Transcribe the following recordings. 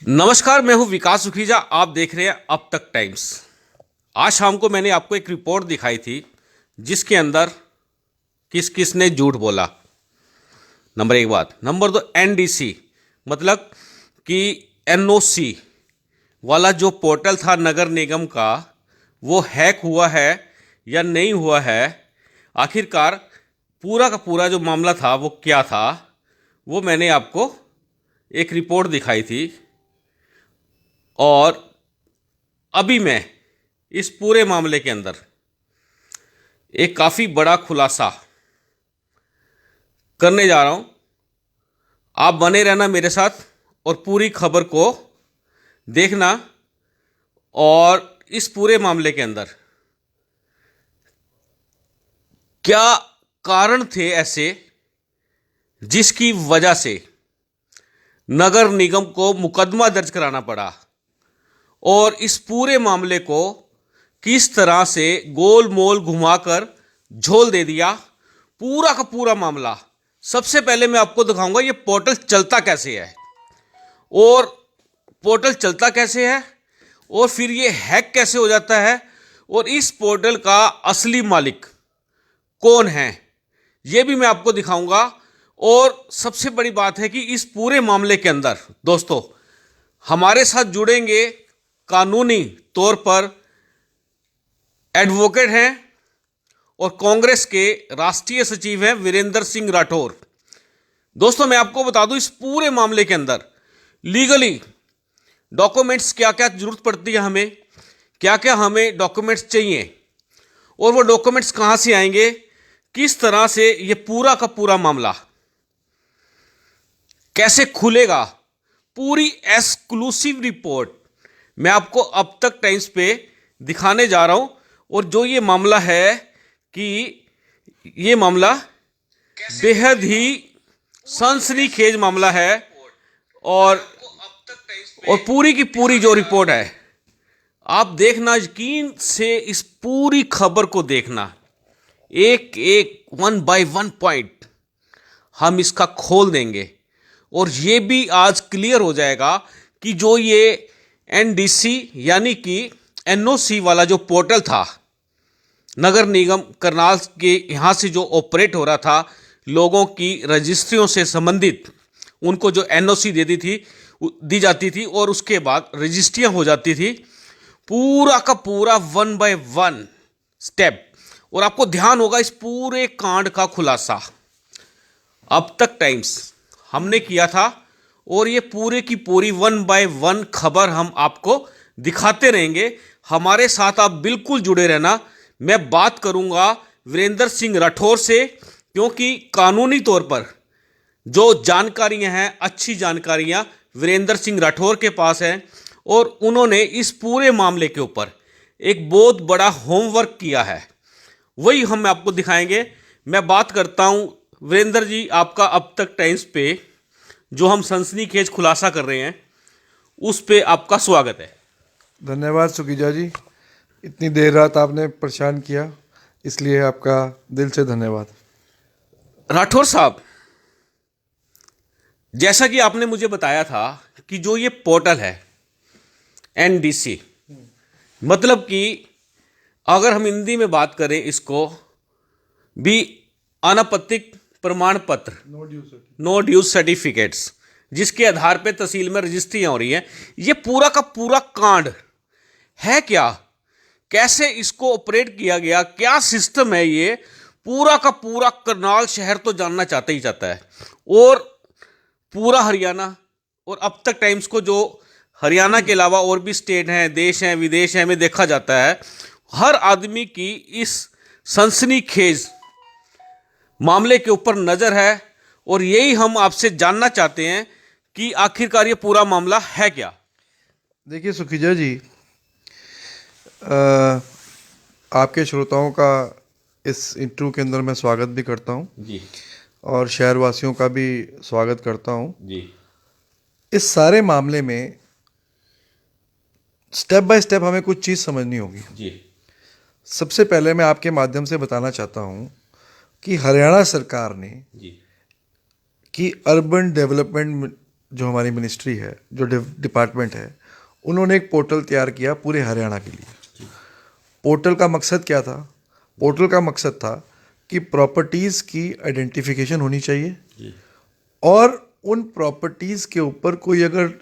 नमस्कार, मैं हूं विकास सुखीजा। आप देख रहे हैं अब तक टाइम्स। आज शाम को मैंने आपको एक रिपोर्ट दिखाई थी जिसके अंदर किस किस ने झूठ बोला। नंबर एक बात। नंबर दो, एनडीसी मतलब कि एनओसी वाला जो पोर्टल था नगर निगम का, वो हैक हुआ है या नहीं हुआ है। आखिरकार पूरा का पूरा जो मामला था वो क्या था, वो मैंने आपको एक रिपोर्ट दिखाई थी। और अभी मैं इस पूरे मामले के अंदर एक काफ़ी बड़ा खुलासा करने जा रहा हूं। आप बने रहना मेरे साथ और पूरी खबर को देखना। और इस पूरे मामले के अंदर क्या कारण थे ऐसे जिसकी वजह से नगर निगम को मुकदमा दर्ज कराना पड़ा, और इस पूरे मामले को किस तरह से गोल मोल घुमाकर झोल दे दिया पूरा का पूरा मामला। सबसे पहले मैं आपको दिखाऊंगा ये पोर्टल चलता कैसे है, और पोर्टल चलता कैसे है, और फिर ये हैक कैसे हो जाता है, और इस पोर्टल का असली मालिक कौन है, ये भी मैं आपको दिखाऊंगा। और सबसे बड़ी बात है कि इस पूरे मामले के अंदर दोस्तों हमारे साथ जुड़ेंगे कानूनी तौर पर एडवोकेट हैं और कांग्रेस के राष्ट्रीय सचिव हैं वीरेंद्र सिंह राठौर। दोस्तों मैं आपको बता दूं, इस पूरे मामले के अंदर लीगली डॉक्यूमेंट्स क्या क्या जरूरत पड़ती है, हमें क्या क्या हमें डॉक्यूमेंट्स चाहिए, और वो डॉक्यूमेंट्स कहां से आएंगे, किस तरह से ये पूरा का पूरा मामला कैसे खुलेगा, पूरी एक्सक्लूसिव रिपोर्ट मैं आपको अब तक टाइम्स पे दिखाने जा रहा हूं। और जो ये मामला है कि ये मामला बेहद ही सनसनीखेज मामला है, और पूरी की पूरी जो रिपोर्ट है आप देखना, यकीन से इस पूरी खबर को देखना, एक एक वन बाय वन पॉइंट हम इसका खोल देंगे। और ये भी आज क्लियर हो जाएगा कि जो ये एनडीसी यानी कि एनओसी वाला जो पोर्टल था नगर निगम करनाल के यहाँ से जो ऑपरेट हो रहा था, लोगों की रजिस्ट्रियों से संबंधित उनको जो एनओसी दी जाती थी और उसके बाद रजिस्ट्रियाँ हो जाती थी, पूरा का पूरा वन बाय वन स्टेप। और आपको ध्यान होगा इस पूरे कांड का खुलासा अब तक टाइम्स हमने किया था, और ये पूरे की पूरी वन बाय वन खबर हम आपको दिखाते रहेंगे। हमारे साथ आप बिल्कुल जुड़े रहना। मैं बात करूंगा वीरेंद्र सिंह राठौर से, क्योंकि कानूनी तौर पर जो जानकारियां हैं, अच्छी जानकारियां वीरेंद्र सिंह राठौर के पास हैं, और उन्होंने इस पूरे मामले के ऊपर एक बहुत बड़ा होमवर्क किया है, वही हम आपको दिखाएंगे। मैं बात करता हूं वीरेंद्र जी, आपका अब तक टाइम्स पे जो हम सनसनीखेज खुलासा कर रहे हैं उस पे आपका स्वागत है। धन्यवाद सुखीजा जी, इतनी देर रात आपने परेशान किया, इसलिए आपका दिल से धन्यवाद। राठौर साहब, जैसा कि आपने मुझे बताया था कि जो ये पोर्टल है एनडीसी, मतलब कि अगर हम हिंदी में बात करें इसको भी, अनापत्तिक प्रमाण पत्र, नो ड्यूज सर्टिफिकेट्स, जिसके आधार पे तहसील में रजिस्ट्रियां हो रही हैं, ये पूरा का पूरा कांड है क्या, कैसे इसको ऑपरेट किया गया, क्या सिस्टम है, ये पूरा का पूरा करनाल शहर तो जानना चाहता ही चाहता है, और पूरा हरियाणा। और अब तक टाइम्स को जो हरियाणा के अलावा और भी स्टेट हैं, देश हैं, विदेश हैं में देखा जाता है, हर आदमी की इस सनसनीखेज मामले के ऊपर नजर है, और यही हम आपसे जानना चाहते हैं कि आखिरकार ये पूरा मामला है क्या। देखिए सुखीजा जी, आपके श्रोताओं का इस इंटरव्यू के अंदर मैं स्वागत भी करता हूं जी, और शहरवासियों का भी स्वागत करता हूं। जी, इस सारे मामले में स्टेप बाय स्टेप हमें कुछ चीज़ समझनी होगी। जी, सबसे पहले मैं आपके माध्यम से बताना चाहता हूं कि हरियाणा सरकार ने जी, कि अर्बन डेवलपमेंट जो हमारी मिनिस्ट्री है, जो डिपार्टमेंट है, उन्होंने एक पोर्टल तैयार किया पूरे हरियाणा के लिए। पोर्टल का मकसद क्या था? पोर्टल का मकसद था कि प्रॉपर्टीज़ की आइडेंटिफिकेशन होनी चाहिए और उन प्रॉपर्टीज़ के ऊपर कोई अगर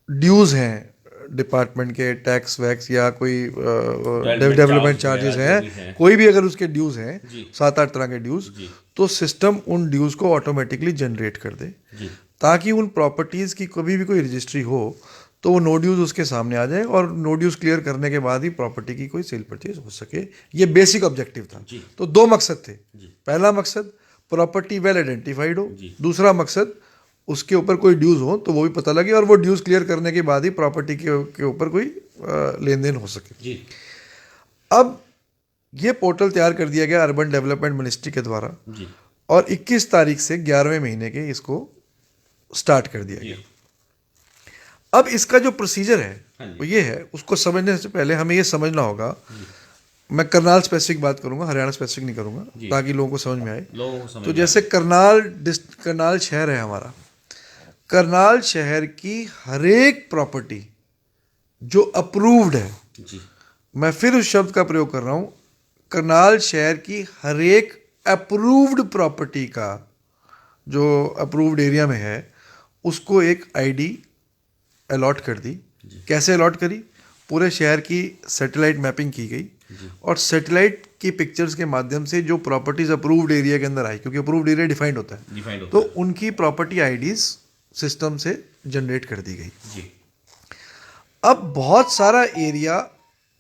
ड्यूज़ हैं डिपार्टमेंट के, टैक्स वैक्स या कोई डेवलपमेंट चार्जेस हैं, कोई भी अगर उसके ड्यूज़ हैं, 7-8 तरह के ड्यूज़, तो सिस्टम उन ड्यूज़ को ऑटोमेटिकली जनरेट कर दे, ताकि उन प्रॉपर्टीज़ की कभी भी कोई रजिस्ट्री हो तो वो नो ड्यूज़ उसके सामने आ जाए और नो ड्यूज़ क्लियर करने के बाद ही प्रॉपर्टी की कोई सेल परचेज हो सके। ये बेसिक ऑब्जेक्टिव था। तो 2 मकसद थे। पहला मकसद प्रॉपर्टी वेल आइडेंटिफाइड हो, दूसरा मकसद उसके ऊपर कोई ड्यूज़ हो तो वो भी पता लगे और वो ड्यूज़ क्लियर करने के बाद ही प्रॉपर्टी के ऊपर कोई लेन देन हो सके। अब ये पोर्टल तैयार कर दिया गया अर्बन डेवलपमेंट मिनिस्ट्री के द्वारा और 21 तारीख से 11वें महीने के इसको स्टार्ट कर दिया गया। अब इसका जो प्रोसीजर है वो ये है, उसको समझने से पहले हमें ये समझना होगा, मैं करनाल स्पेसिफिक बात करूंगा, हरियाणा स्पेसिफिक नहीं करूंगा, ताकि लोगों को समझ में आए। तो जैसे करनाल शहर है हमारा, करनाल शहर की हर एक प्रॉपर्टी जो अप्रूव्ड है, मैं फिर उस शब्द का प्रयोग कर रहा हूं, करनाल शहर की हर एक अप्रूव्ड प्रॉपर्टी का जो अप्रूव्ड एरिया में है उसको एक आईडी अलॉट कर दी। कैसे अलॉट करी? पूरे शहर की सैटेलाइट मैपिंग की गई और सैटेलाइट की पिक्चर्स के माध्यम से जो प्रॉपर्टीज अप्रूव्ड एरिया के अंदर आई, क्योंकि अप्रूव्ड एरिया डिफाइंड होता है, तो उनकी प्रॉपर्टी आईडीज सिस्टम से जनरेट कर दी गई। अब बहुत सारा एरिया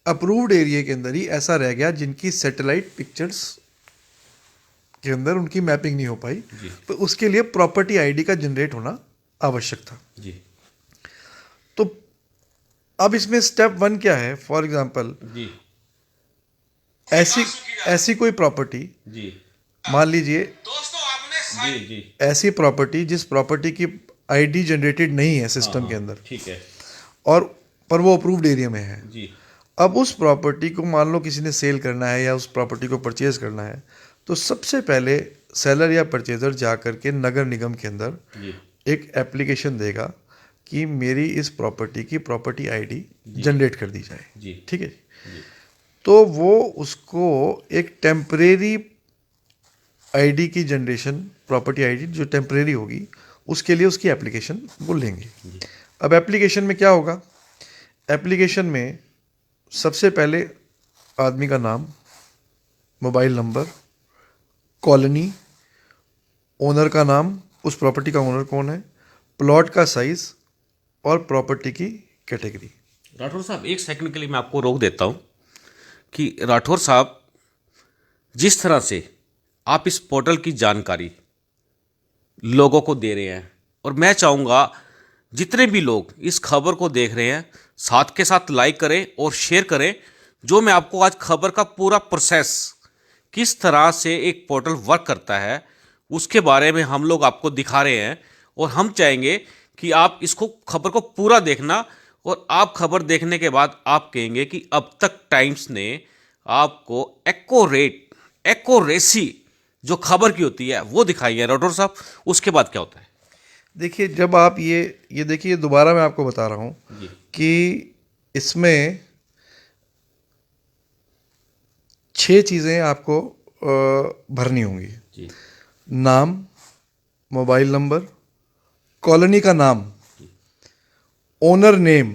अप्रूव्ड एरिया के अंदर ही ऐसा रह गया जिनकी सैटेलाइट पिक्चर्स के अंदर उनकी मैपिंग नहीं हो पाई, तो उसके लिए प्रॉपर्टी आईडी का जनरेट होना आवश्यक था। तो अब इसमें स्टेप 1 क्या है? फॉर एग्जाम्पल ऐसी कोई प्रॉपर्टी, मान लीजिए ऐसी प्रॉपर्टी जिस प्रॉपर्टी की आईडी जनरेटेड नहीं है सिस्टम के अंदर, ठीक है, और पर वो अप्रूव्ड एरिया में है। अब उस प्रॉपर्टी को मान लो किसी ने सेल करना है या उस प्रॉपर्टी को परचेज करना है, तो सबसे पहले सेलर या परचेजर जा करके नगर निगम के अंदर एक एप्लीकेशन देगा कि मेरी इस प्रॉपर्टी की प्रॉपर्टी आईडी जनरेट कर दी जाए, ठीक है। तो वो उसको एक टेम्परेरी आईडी की जनरेशन, प्रॉपर्टी आईडी जो टेम्परेरी होगी, उसके लिए उसकी एप्लीकेशन वो लेंगे। अब एप्लीकेशन में क्या होगा? एप्लीकेशन में सबसे पहले आदमी का नाम, मोबाइल नंबर, कॉलोनी, ओनर का नाम, उस प्रॉपर्टी का ओनर कौन है, प्लॉट का साइज और प्रॉपर्टी की कैटेगरी। राठौर साहब, एक सेकंड के लिए मैं आपको रोक देता हूं कि राठौर साहब, जिस तरह से आप इस पोर्टल की जानकारी लोगों को दे रहे हैं, और मैं चाहूँगा जितने भी लोग इस खबर को देख रहे हैं साथ के साथ लाइक करें और शेयर करें। जो मैं आपको आज खबर का पूरा प्रोसेस, किस तरह से एक पोर्टल वर्क करता है, उसके बारे में हम लोग आपको दिखा रहे हैं, और हम चाहेंगे कि आप इसको खबर को पूरा देखना, और आप खबर देखने के बाद आप कहेंगे कि अब तक टाइम्स ने आपको एक्यूरेसी जो खबर की होती है वो दिखाई है। राठौर साहब, उसके बाद क्या होता है? देखिए, जब आप ये देखिए, दोबारा मैं आपको बता रहा हूँ कि इसमें 6 चीज़ें आपको भरनी होंगी। नाम, मोबाइल नंबर, कॉलोनी का नाम, ओनर नेम,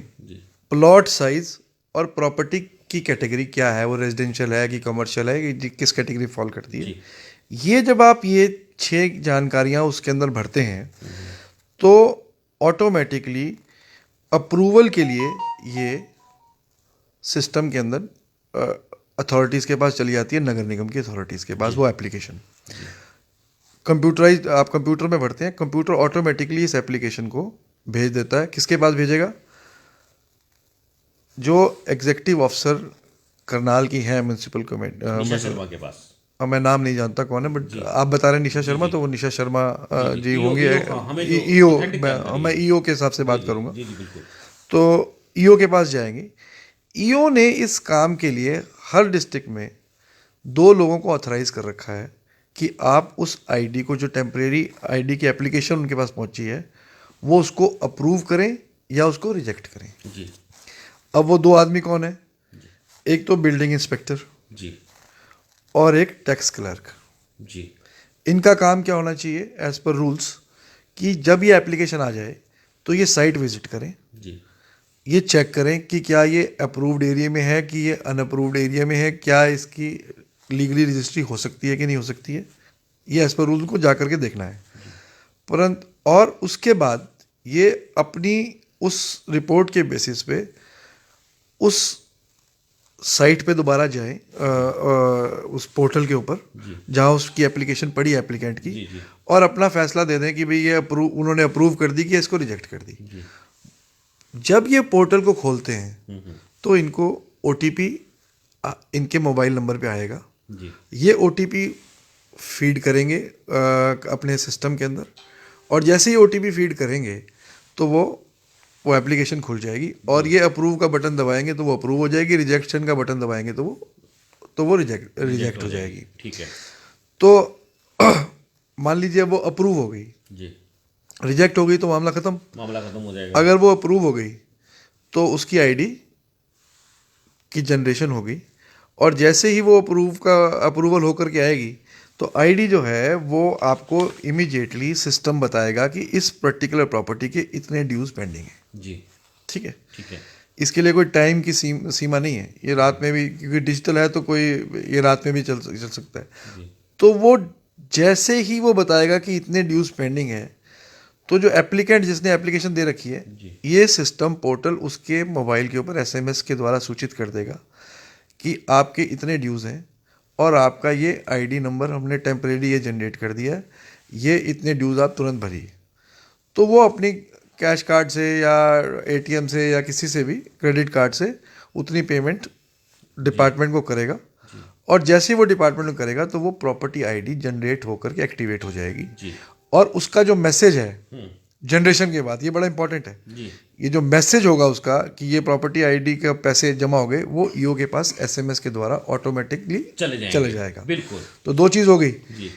प्लॉट साइज और प्रॉपर्टी की कैटेगरी क्या है, वो रेजिडेंशियल है कि कमर्शियल है कि किस कैटेगरी फॉल करती है। ये जब आप ये 6 जानकारियाँ उसके अंदर भरते हैं तो ऑटोमेटिकली अप्रूवल के लिए ये सिस्टम के अंदर अथॉरिटीज़ के पास चली जाती है, नगर निगम की अथॉरिटीज़ के पास वो एप्लीकेशन। कंप्यूटराइज, आप कंप्यूटर में भरते हैं, कंप्यूटर ऑटोमेटिकली इस एप्लीकेशन को भेज देता है। किसके पास भेजेगा? जो एग्जीक्यूटिव ऑफिसर करनाल की है म्यूनसिपल कमेटी, निशा शर्मा के पास। अब मैं नाम नहीं जानता कौन है, बट आप बता रहे हैं निशा शर्मा, तो वो निशा शर्मा जी होंगी, ईओ। मैं ईओ के हिसाब से बात करूंगा। तो ईओ के पास जाएंगे। ईओ ने इस काम के लिए हर डिस्ट्रिक्ट में 2 लोगों को ऑथराइज कर रखा है कि आप उस आईडी को, जो टेम्परेरी आईडी की एप्लीकेशन उनके पास पहुंची है, वो उसको अप्रूव करें या उसको रिजेक्ट करें। जी अब वो दो आदमी कौन है? एक तो बिल्डिंग इंस्पेक्टर जी और एक टैक्स क्लर्क। जी इनका काम क्या होना चाहिए एज पर रूल्स कि जब ये एप्लीकेशन आ जाए तो ये साइट विजिट करें, जी ये चेक करें कि क्या ये अप्रूव्ड एरिया में है कि ये अनअप्रूव्ड एरिया में है, क्या इसकी लीगली रजिस्ट्री हो सकती है कि नहीं हो सकती है, ये एज पर रूल को जा करके देखना है। परंतु और उसके बाद ये अपनी उस रिपोर्ट के बेसिस पे उस साइट पे दोबारा जाएं, उस पोर्टल के ऊपर जहां उसकी एप्लीकेशन पड़ी एप्लीकेंट की, जी जी और अपना फैसला दे दें कि भाई ये उन्होंने अप्रूव कर दी कि इसको रिजेक्ट कर दी। जी जब ये पोर्टल को खोलते हैं तो इनको ओटीपी इनके मोबाइल नंबर पे आएगा। जी ये ओटीपी फीड करेंगे अपने सिस्टम के अंदर, और जैसे ही ओटीपी फीड करेंगे तो वो एप्लीकेशन खुल जाएगी, और ये अप्रूव का बटन दबाएंगे तो वो अप्रूव हो जाएगी, रिजेक्शन का बटन दबाएंगे तो वो रिजेक्ट हो जाएगी। ठीक है। तो मान लीजिए वो अप्रूव हो गई, जी रिजेक्ट हो गई तो मामला ख़त्म। मामला खत्म हो जाएगा। अगर वो अप्रूव हो गई तो उसकी आईडी की जनरेशन होगी, और जैसे ही वो अप्रूवल होकर के आएगी तो आईडी जो है वो आपको इमीडिएटली सिस्टम बताएगा कि इस पर्टिकुलर प्रॉपर्टी के इतने ड्यूज पेंडिंग है। जी ठीक है। ठीक है। इसके लिए कोई टाइम की सीमा नहीं है, ये रात में भी, क्योंकि डिजिटल है तो कोई ये रात में भी चल सकता है। जी तो वो जैसे ही वो बताएगा कि इतने ड्यूज पेंडिंग है, तो जो एप्लीकेंट जिसने एप्लीकेशन दे रखी है, जी ये सिस्टम पोर्टल उसके मोबाइल के ऊपर एसएमएस के द्वारा सूचित कर देगा कि आपके इतने ड्यूज़ हैं और आपका ये आईडी नंबर हमने टेम्परेरी ये जनरेट कर दिया है, ये इतने ड्यूज़ आप तुरंत भरिए। तो वो अपनी कैश कार्ड से या एटीएम से या किसी से भी क्रेडिट कार्ड से उतनी पेमेंट डिपार्टमेंट को करेगा, और जैसे ही वो डिपार्टमेंट में करेगा तो वो प्रॉपर्टी आईडी जनरेट होकर के एक्टिवेट हो जाएगी। जी और उसका जो मैसेज है जनरेशन के बाद, ये बड़ा इंपॉर्टेंट है, जी ये जो मैसेज होगा उसका कि ये प्रॉपर्टी आईडी के पैसे जमा हो गए, वो ईओ के पास एसएमएस के द्वारा ऑटोमेटिकली चले जाएगा। बिल्कुल। तो दो चीज़ हो गई, जी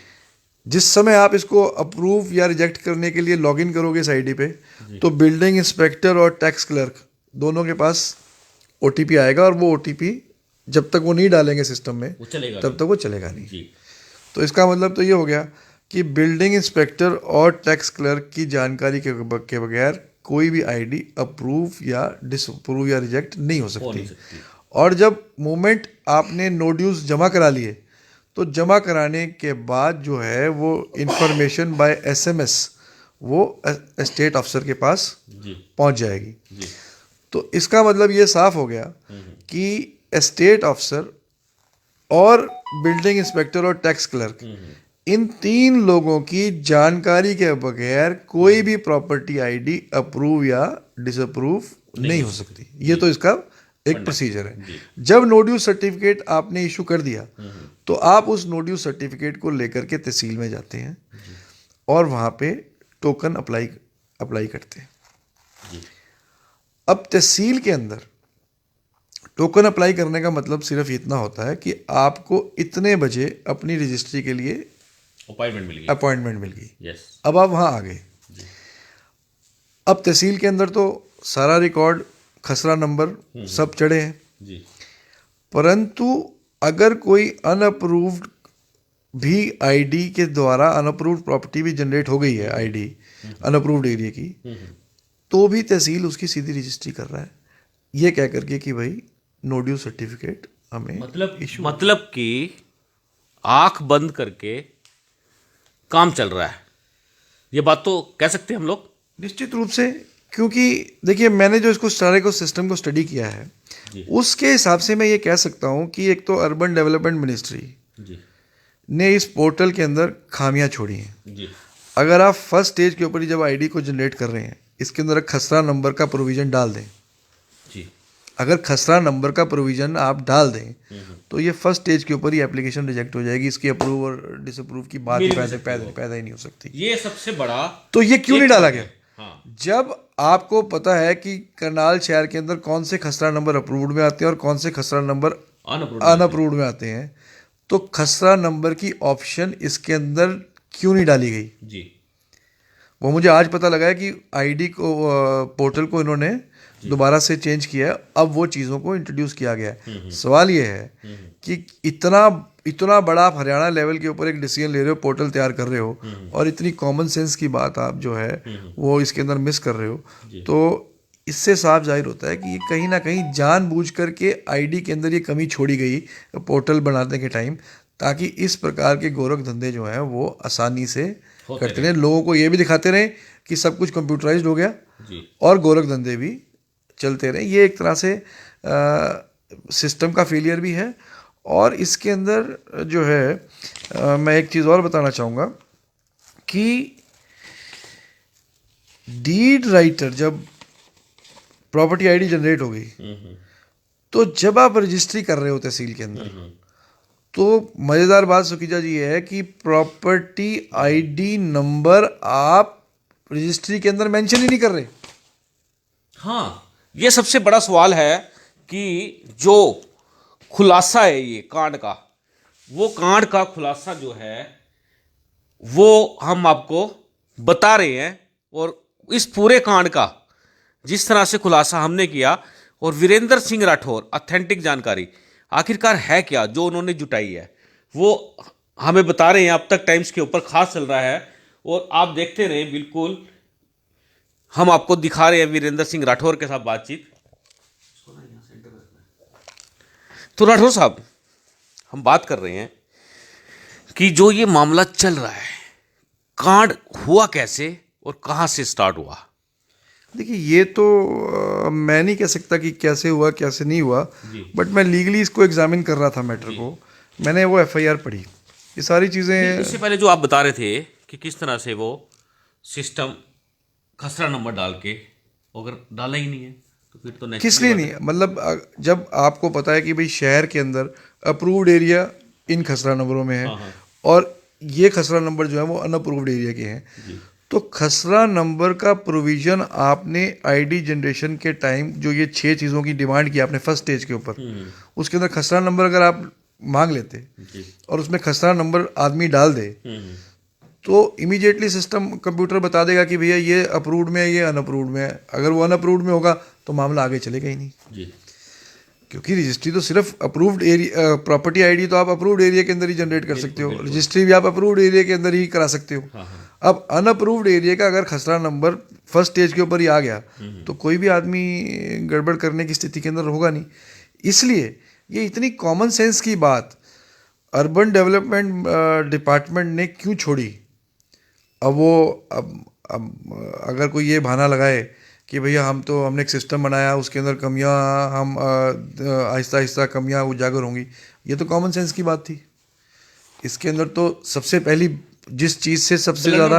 जिस समय आप इसको अप्रूव या रिजेक्ट करने के लिए लॉगिन करोगे इस आईडी पे, तो बिल्डिंग इंस्पेक्टर और टैक्स क्लर्क दोनों के पास ओटीपी आएगा, और वो ओटीपी जब तक वो नहीं डालेंगे सिस्टम में वो चलेगा तब तक वो चलेगा नहीं। जी तो इसका मतलब तो ये हो गया कि बिल्डिंग इंस्पेक्टर और टैक्स क्लर्क की जानकारी के बगैर कोई भी आईडी अप्रूव या डिसअप्रूव या रिजेक्ट नहीं हो हो नहीं सकती। सकती। और जब मोमेंट आपने नो ड्यूज जमा करा लिए, तो जमा कराने के बाद जो है वो इंफॉर्मेशन बाय एसएमएस वो एस्टेट अफसर के पास जी पहुंच जाएगी। जी तो इसका मतलब ये साफ हो गया कि एस्टेट अफसर और बिल्डिंग इंस्पेक्टर और टैक्स क्लर्क, इन तीन लोगों की जानकारी के बगैर कोई भी प्रॉपर्टी आईडी अप्रूव या डिसअप्रूव नहीं हो सकती। ये तो इसका एक प्रोसीजर है। जब नो ड्यू सर्टिफिकेट आपने इशू कर दिया, तो आप उस नो ड्यू सर्टिफिकेट को लेकर के तहसील में जाते हैं और वहाँ पे टोकन अप्लाई करते हैं। अब तहसील के अंदर टोकन अप्लाई करने का मतलब सिर्फ इतना होता है कि आपको इतने बजे अपनी रजिस्ट्री के लिए अपॉइंटमेंट मिल गई। यस। अब आप वहाँ आ गए। अब तहसील के अंदर तो सारा रिकॉर्ड, खसरा नंबर सब चढ़े हैं जी। परंतु अगर कोई अनअप्रूव्ड भी आईडी के द्वारा अनअप्रूव्ड प्रॉपर्टी भी जनरेट हो गई है, आईडी अनअप्रूव्ड एरिया की, तो भी तहसील उसकी सीधी रजिस्ट्री कर रहा है, ये कह करके कि भाई नो ड्यू सर्टिफिकेट हमें मतलब कि आंख बंद करके काम चल रहा है, ये बात तो कह सकते हैं हम लोग। निश्चित रूप से, क्योंकि देखिए मैंने जो इसको सारे को सिस्टम को स्टडी किया है, उसके हिसाब से मैं ये कह सकता हूँ कि एक तो अर्बन डेवलपमेंट मिनिस्ट्री ने इस पोर्टल के अंदर खामियां छोड़ी हैं। जी। अगर आप फर्स्ट स्टेज के ऊपर ही जब आईडी को जनरेट कर रहे हैं, इसके अंदर एक खसरा नंबर का प्रोविज़न डाल दें। जी। अगर खसरा नंबर का प्रोविज़न आप डाल दें तो ये फर्स्ट स्टेज के ऊपर ही एप्लीकेशन रिजेक्ट हो जाएगी, इसकी अप्रूव और डिसअप्रूव की बात ही पैदा ही नहीं हो सकती। ये सबसे बड़ा तो ये क्यों नहीं डाला गया? हाँ। जब आपको पता है कि करनाल शहर के अंदर कौन से खसरा नंबर अप्रूव्ड में आते हैं और कौन से खसरा नंबर अनअप्रूव्ड में आते हैं, तो खसरा नंबर की ऑप्शन इसके अंदर क्यों नहीं डाली गई? जी। वो मुझे आज पता लगा है कि आईडी को पोर्टल को इन्होंने दोबारा से चेंज किया है, अब वो चीज़ों को इंट्रोड्यूस किया गया है। सवाल ये है कि इतना बड़ा आप हरियाणा लेवल के ऊपर एक डिसीजन ले रहे हो, पोर्टल तैयार कर रहे हो, और इतनी कॉमन सेंस की बात आप जो है वो इसके अंदर मिस कर रहे हो, तो इससे साफ जाहिर होता है कि ये कहीं ना कहीं जानबूझ करके आईडी के अंदर ये कमी छोड़ी गई पोर्टल बनाने के टाइम, ताकि इस प्रकार के गोरख धंधे जो हैं वो आसानी से करते रहे, लोगों को ये भी दिखाते रहे कि सब कुछ कंप्यूटराइज्ड हो गया और गोरख धंधे भी चलते रहे। ये एक तरह से सिस्टम का फेलियर भी है। और इसके अंदर जो है मैं एक चीज़ और बताना चाहूँगा कि डीड राइटर जब प्रॉपर्टी आईडी जनरेट हो गई, तो जब आप रजिस्ट्री कर रहे हो तहसील के अंदर, तो मज़ेदार बात सुखीजा जी ये है कि प्रॉपर्टी आईडी नंबर आप रजिस्ट्री के अंदर मेंशन ही नहीं कर रहे। हाँ, ये सबसे बड़ा सवाल है कि जो खुलासा है ये कांड का, वो कांड का खुलासा जो है वो हम आपको बता रहे हैं, और इस पूरे कांड का जिस तरह से खुलासा हमने किया, और वीरेंद्र सिंह राठौर ऑथेंटिक जानकारी आखिरकार है क्या जो उन्होंने जुटाई है, वो हमें बता रहे हैं। अब तक टाइम्स के ऊपर खास चल रहा है, और आप देखते रहें, बिल्कुल हम आपको दिखा रहे हैं वीरेंद्र सिंह राठौर के साथ बातचीत। तो राठौर साहब, हम बात कर रहे हैं कि जो ये मामला चल रहा है, कांड हुआ कैसे और कहां से स्टार्ट हुआ? देखिए, ये तो मैं नहीं कह सकता कि कैसे हुआ कैसे नहीं हुआ, बट मैं लीगली इसको एग्जामिन कर रहा था मैटर को। मैंने वो एफआईआर पढ़ी, ये सारी चीज़ें। इससे पहले जो आप बता रहे थे कि किस तरह से वो सिस्टम खसरा नंबर डाल के, अगर डाला ही नहीं है तो फिर तो किस लिए नहीं, मतलब जब आपको पता है कि भाई शहर के अंदर अप्रूव्ड एरिया इन खसरा नंबरों में है, और ये खसरा नंबर जो है वो अनअप्रूव्ड एरिया के हैं, तो खसरा नंबर का प्रोविज़न आपने आईडी जनरेशन के टाइम जो ये 6 चीज़ों की डिमांड की आपने फर्स्ट स्टेज के ऊपर, उसके अंदर खसरा नंबर अगर आप मांग लेते और उसमें खसरा नंबर आदमी डाल दे, तो इमीडिएटली सिस्टम कंप्यूटर बता देगा कि भैया ये अप्रूव्ड में है, ये अनअप्रूव्ड में है। अगर वो अनअप्रूव्ड में होगा तो मामला आगे चलेगा ही नहीं, क्योंकि रजिस्ट्री तो सिर्फ अप्रूव्ड एरिया, प्रॉपर्टी आईडी तो आप अप्रूव्ड एरिया के अंदर ही जनरेट कर सकते हो, रजिस्ट्री भी आप अप्रूव्ड एरिया के अंदर ही करा सकते हो। अब अनअप्रूव्ड एरिया का अगर खसरा नंबर फर्स्ट स्टेज के ऊपर ही आ गया, तो कोई भी आदमी गड़बड़ करने की स्थिति के अंदर होगा नहीं। इसलिए ये इतनी कॉमन सेंस की बात अर्बन डेवलपमेंट डिपार्टमेंट ने क्यों छोड़ी? अब अगर कोई ये बहाना लगाए कि भैया हमने एक सिस्टम बनाया, उसके अंदर कमियां, हम आहिस्ता आहिस्ता कमियां उजागर होंगी, ये तो कॉमन सेंस की बात थी। इसके अंदर तो सबसे पहली जिस चीज़ से सबसे ज़्यादा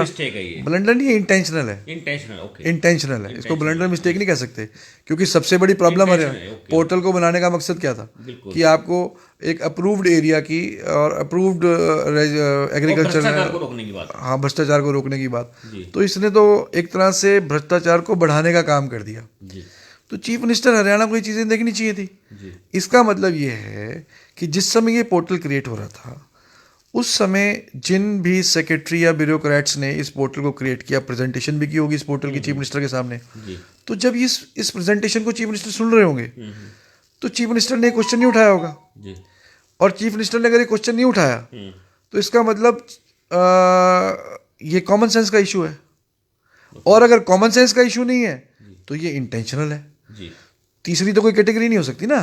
ब्लंडर नहीं है, इंटेंशनल है, इंटेंशनल है, इसको ब्लंडर मिस्टेक नहीं कह सकते, क्योंकि सबसे बड़ी प्रॉब्लम है पोर्टल को बनाने का मकसद क्या था कि आपको एक अप्रूव्ड एरिया की और अप्रूव्ड एग्रीकल्चर, हाँ, भ्रष्टाचार को रोकने की बात। तो इसने तो एक तरह से भ्रष्टाचार को बढ़ाने का काम कर दिया। तो चीफ मिनिस्टर हरियाणा को ये चीज़ें देखनी चाहिए थी। इसका मतलब ये है कि जिस समय ये पोर्टल क्रिएट हो रहा था, उस समय जिन भी सेक्रेटरी या ब्यूरोक्रेट्स ने इस पोर्टल को क्रिएट किया, प्रेजेंटेशन भी की होगी इस पोर्टल की चीफ मिनिस्टर के सामने, तो जब इस प्रेजेंटेशन को चीफ मिनिस्टर सुन रहे होंगे, तो चीफ मिनिस्टर ने क्वेश्चन नहीं उठाया होगा। और चीफ मिनिस्टर ने अगर ये क्वेश्चन नहीं उठाया, तो इसका मतलब ये कॉमन सेंस का इशू है। और अगर कॉमन सेंस का इशू नहीं है तो ये इंटेंशनल है। तीसरी तो कोई कैटेगरी नहीं हो सकती ना,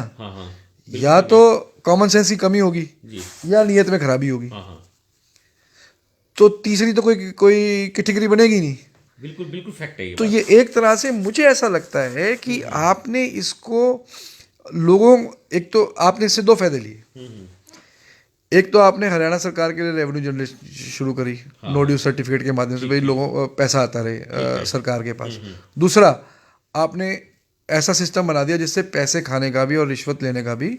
या तो कॉमन सेंस की कमी होगी या नियत में खराबी होगी, तो तीसरी तो कोई कैटेगरी बनेगी नहीं। बिल्कुल बिल्कुल फैक्ट है ये तो ये एक तरह से मुझे ऐसा लगता है कि आपने इसको लोगों, एक तो आपने इससे 2 फायदे लिए। एक तो आपने हरियाणा सरकार के लिए रेवेन्यू जनरेशन शुरू करी, नो ड्यू सर्टिफिकेट के माध्यम से, भाई लोगों पैसा आता रहे सरकार के पास। दूसरा, आपने ऐसा सिस्टम बना दिया जिससे पैसे खाने का भी और रिश्वत लेने का भी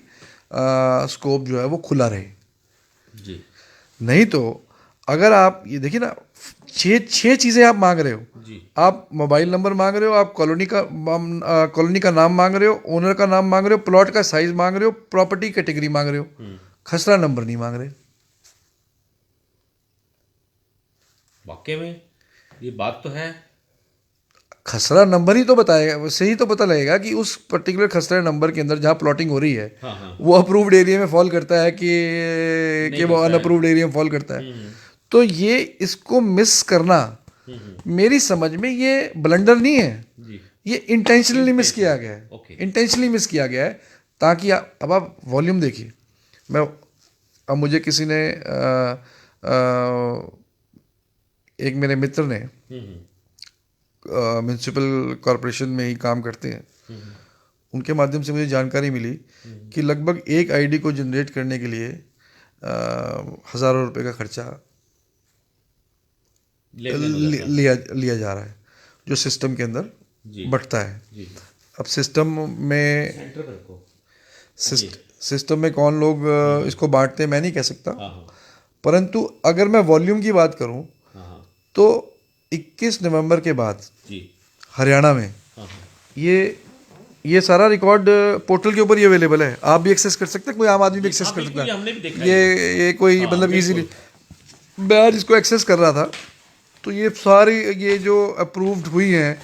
स्कोप जो है वो खुला रहे। नहीं तो अगर आप ये देखिए ना, 6 चीज़ें आप मांग रहे हो, आप मोबाइल नंबर मांग रहे हो, आप कॉलोनी का नाम मांग रहे हो, ओनर का नाम मांग रहे हो, प्लॉट का साइज मांग रहे हो, प्रॉपर्टी कैटेगरी मांग रहे हो, खसरा नंबर नहीं मांग रहे। वाकई में ये बात तो है। खसरा नंबर ही तो बताएगा, उससे ही तो पता लगेगा कि उस पर्टिकुलर खसरा नंबर के अंदर जहाँ प्लॉटिंग हो रही है हाँ हाँ। वो अप्रूव्ड एरिया में फॉल करता है कि वो करता है। अनअप्रूव्ड एरिया में फॉल करता है। तो ये इसको मिस करना मेरी समझ में ये ब्लंडर नहीं है, जी ये इंटेंशनली मिस किया गया है। ओके। इंटेंशनली मिस किया गया है ताकि अब आप वॉल्यूम देखिए। मैं अब मुझे किसी ने एक मेरे मित्र ने म्यूनसिपल कॉरपोरेशन में ही काम करते हैं, उनके माध्यम से मुझे जानकारी मिली कि लगभग एक आईडी को जनरेट करने के लिए हज़ारों रुपए का खर्चा लिया जा रहा है, जो सिस्टम के अंदर बटता है। जी। अब सेंटर पर को। सिस्टम में कौन लोग इसको बांटते हैं मैं नहीं कह सकता, हाँ हाँ परंतु अगर मैं वॉल्यूम की बात करूं हाँ हाँ। तो 21 नवंबर के बाद जी हरियाणा में हाँ हाँ। ये सारा रिकॉर्ड पोर्टल के ऊपर ही अवेलेबल है, आप भी एक्सेस कर सकते हैं, कोई आम आदमी भी एक्सेस हाँ, कर बिल्कुल, सकता ये हमने भी है। देखा ये कोई हाँ, मतलब बिल्कुल। इजीली, मैं आज इसको एक्सेस कर रहा था तो ये सारी ये जो अप्रूव्ड हुई हैं,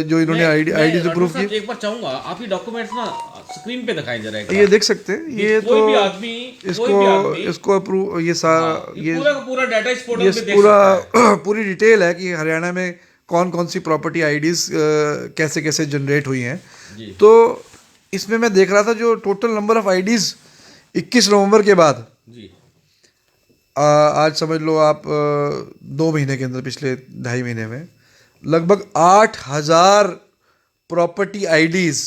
जो इन्होंने आईडी अप्रूव की, एक बार चाहूंगा आप ये डॉक्यूमेंट्स ना स्क्रीन पे दिखाएं जरा एक ये बार। देख सकते हैं। ये कोई तो भी आदमी इसको अप्रूव, ये सारा ये पूरा का पूरा डाटा इस पोर्टल ये पे देख पूरा सकता है। पूरी डिटेल है कि हरियाणा में कौन कौन सी प्रॉपर्टी आईडीज कैसे कैसे जनरेट हुई हैं। जी। तो इसमें मैं देख रहा था जो टोटल नंबर ऑफ आईडीज 21 नवंबर के बाद, जी आज समझ लो आप 2 महीने के अंदर, पिछले 2.5 महीने में लगभग 8,000 प्रॉपर्टी आईडीज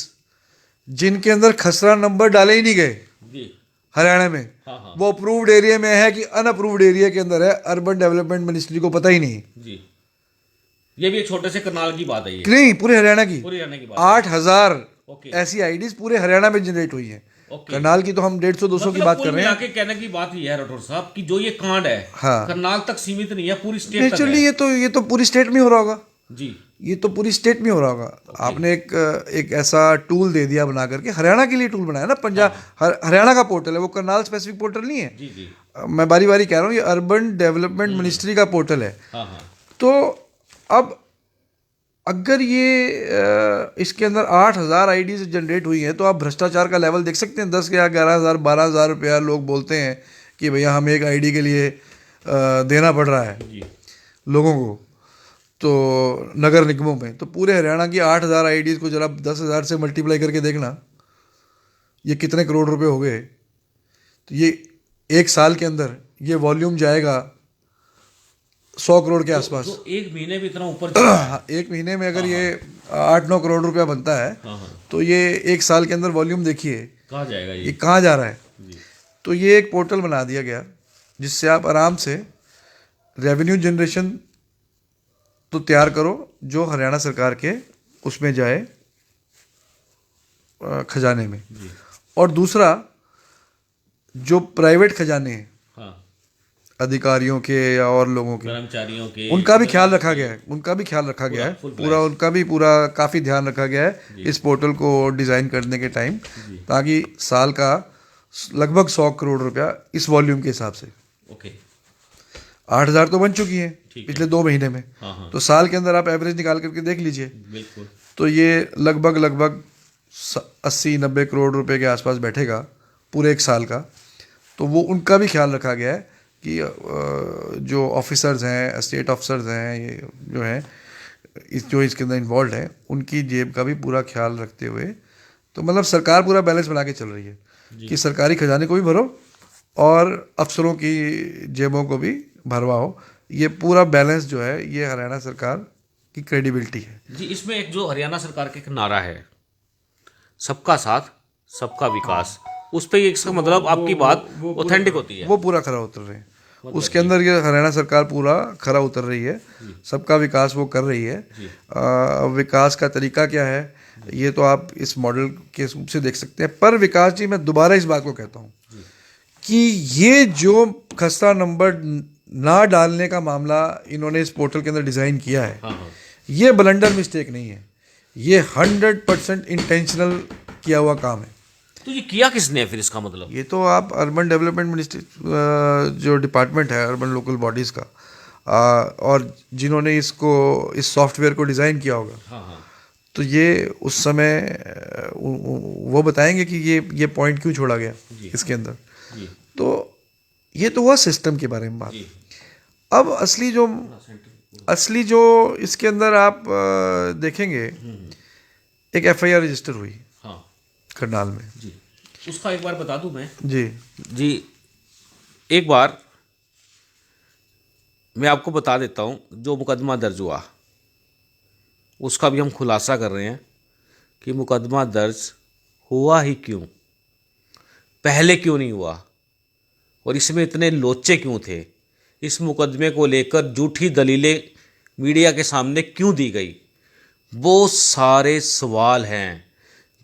जिनके अंदर खसरा नंबर डाले ही नहीं गए जी हरियाणा में, हाँ हाँ। वो अप्रूव्ड एरिया में है कि अनअप्रूव्ड एरिया के अंदर है, अर्बन डेवलपमेंट मिनिस्ट्री को पता ही नहीं। जी ये भी एक छोटे से करनाल की बात है ये। नहीं, पूरे हरियाणा की पूरी रहने की बात 8,000 ओके। ऐसी आईडीज पूरे हरियाणा में जनरेट हुई हैं। ओके। करनाल की तो हम 150-200 की बात कर रहे हैं। के कहने की बात ये है राठौर साहब कि जो ये कांड है हाँ। करनाल तक सीमित नहीं है, पूरी स्टेट तक नेचुरली है। ये तो पूरी स्टेट में हो रहा होगा। जी ये तो पूरी स्टेट में हो रहा होगा। आपने एक ऐसा टूल दे दिया बना करके, हरियाणा के लिए टूल बनाया ना, पंजाब हरियाणा का पोर्टल है वो, करनाल स्पेसिफिक पोर्टल नहीं है। जी जी मैं बारी बारी कह रहा हूँ, ये अर्बन डेवलपमेंट मिनिस्ट्री का पोर्टल है। हाँ हाँ। तो अब अगर ये इसके अंदर 8,000 आईडीज जनरेट हुई हैं तो आप भ्रष्टाचार का लेवल देख सकते हैं। 10 या 11,000 12,000 रुपया लोग बोलते हैं कि भैया हमें एक आईडी के लिए देना पड़ रहा है जी लोगों को, तो नगर निगमों में। तो पूरे हरियाणा की 8,000 आईडीज को जरा 10,000 से मल्टीप्लाई करके देखना, ये कितने करोड़ रुपए हो गए। तो ये एक साल के अंदर ये वॉल्यूम जाएगा 100 करोड़ के आसपास। तो एक महीने में इतना ऊपर एक महीने में अगर ये 8-9 करोड़ रुपया बनता है हाँ हाँ। तो ये एक साल के अंदर वॉल्यूम देखिए कहाँ जाएगा ये ये। कहाँ जा रहा है। जी तो ये एक पोर्टल बना दिया गया जिससे आप आराम से रेवेन्यू जनरेशन तो तैयार करो जो हरियाणा सरकार के उसमें जाए खजाने में, और दूसरा जो प्राइवेट खजाने हैं हाँ अधिकारियों के या और लोगों के, कर्मचारियों के उनका भी ख्याल रखा गया है। उनका भी ख्याल रखा गया है पूरा, उनका भी पूरा काफ़ी ध्यान रखा गया है इस पोर्टल को डिज़ाइन करने के टाइम, ताकि साल का लगभग 100 करोड़ रुपया इस वॉल्यूम के हिसाब से, ओके 8,000 तो बन चुकी हैं पिछले 2 महीने में, हाँ हाँ तो साल के अंदर आप एवरेज निकाल करके देख लीजिए। बिल्कुल। तो ये लगभग 80-90 करोड़ रुपए के आसपास बैठेगा पूरे एक साल का। तो वो उनका भी ख्याल रखा गया है कि जो ऑफिसर्स हैं, स्टेट ऑफिसर्स हैं, ये जो हैं जो इसके अंदर इन्वॉल्व हैं, उनकी जेब का भी पूरा ख्याल रखते हुए, तो मतलब सरकार पूरा बैलेंस बना के चल रही है कि सरकारी खजाने को भी भरो और अफसरों की जेबों को भी भरवाओ। ये पूरा बैलेंस जो है ये हरियाणा सरकार की क्रेडिबिलिटी है। जी इसमें एक जो हरियाणा सरकार का एक नारा है, सबका साथ सबका विकास, उस पर इसका मतलब आपकी बात ऑथेंटिक होती है। वो पूरा खरा उतर रहे हैं उसके अंदर, ये हरियाणा सरकार पूरा खरा उतर रही है, सबका विकास वो कर रही है। विकास का तरीका क्या है ये तो आप इस मॉडल के रूप से देख सकते हैं। पर विकास जी, मैं दोबारा इस बात को कहता हूँ कि ये जो खसरा नंबर ना डालने का मामला इन्होंने इस पोर्टल के अंदर डिज़ाइन किया है, हाँ हाँ। ये ब्लंडर मिस्टेक नहीं है, ये 100% इंटेंशनल किया हुआ काम है। तो ये किया किसने फिर इसका मतलब? ये तो आप अर्बन डेवलपमेंट मिनिस्ट्री जो डिपार्टमेंट है अर्बन लोकल बॉडीज़ का, और जिन्होंने इस सॉफ्टवेयर को डिज़ाइन किया होगा, हाँ हाँ तो ये उस समय वो बताएंगे कि ये पॉइंट क्यों छोड़ा गया जी। इसके अंदर। जी तो ये तो हुआ सिस्टम के बारे में बात। जी। अब असली जो इसके अंदर आप देखेंगे, एक एफआईआर रजिस्टर हुई हाँ करनाल में। जी, उसका एक बार बता दूं मैं जी जी। एक बार मैं आपको बता देता हूं, जो मुकदमा दर्ज हुआ उसका भी हम खुलासा कर रहे हैं कि मुकदमा दर्ज हुआ ही क्यों, पहले क्यों नहीं हुआ, और इसमें इतने लोचे क्यों थे, इस मुकदमे को लेकर झूठी दलीलें मीडिया के सामने क्यों दी गई। वो सारे सवाल हैं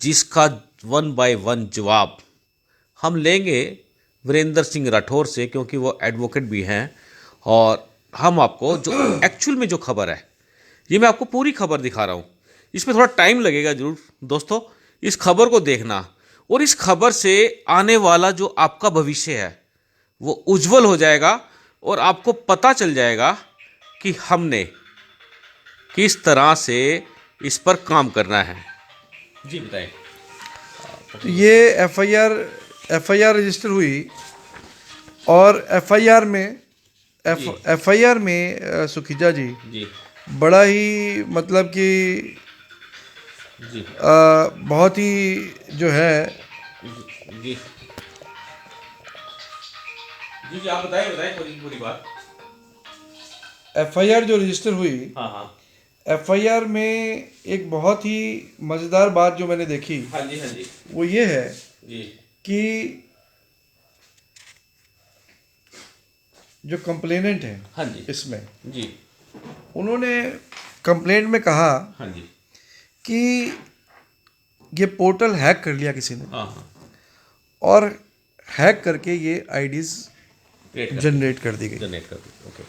जिसका 1 बाय 1 जवाब हम लेंगे वीरेंद्र सिंह राठौर से, क्योंकि वो एडवोकेट भी हैं। और हम आपको जो एक्चुअल में जो खबर है, ये मैं आपको पूरी खबर दिखा रहा हूँ। इसमें थोड़ा टाइम लगेगा जरूर दोस्तों, इस खबर को देखना, और इस खबर से आने वाला जो आपका भविष्य है वो उज्जवल हो जाएगा, और आपको पता चल जाएगा कि हमने किस तरह से इस पर काम करना है। जी बताएं। तो ये एफआईआर रजिस्टर हुई, और एफआईआर में सुखिजा जी जी बड़ा ही मतलब कि जी बहुत ही जो है जी जी जी, आप बताएं बताएं पूरी पूरी बात। एफआईआर जो रजिस्टर हुई, हाँ हाँ एफआईआर में एक बहुत ही मज़ेदार बात जो मैंने देखी, हाँ जी हाँ जी वो ये है जी कि जो कंप्लेनेंट हैं हाँ जी इसमें, जी उन्होंने कंप्लेंट में कहा हाँ जी कि ये पोर्टल हैक कर लिया किसी ने, हाँ हाँ और हैक करके ये आईडीज क्रिएट जनरेट कर दी गई। जनरेट कर दी। ओके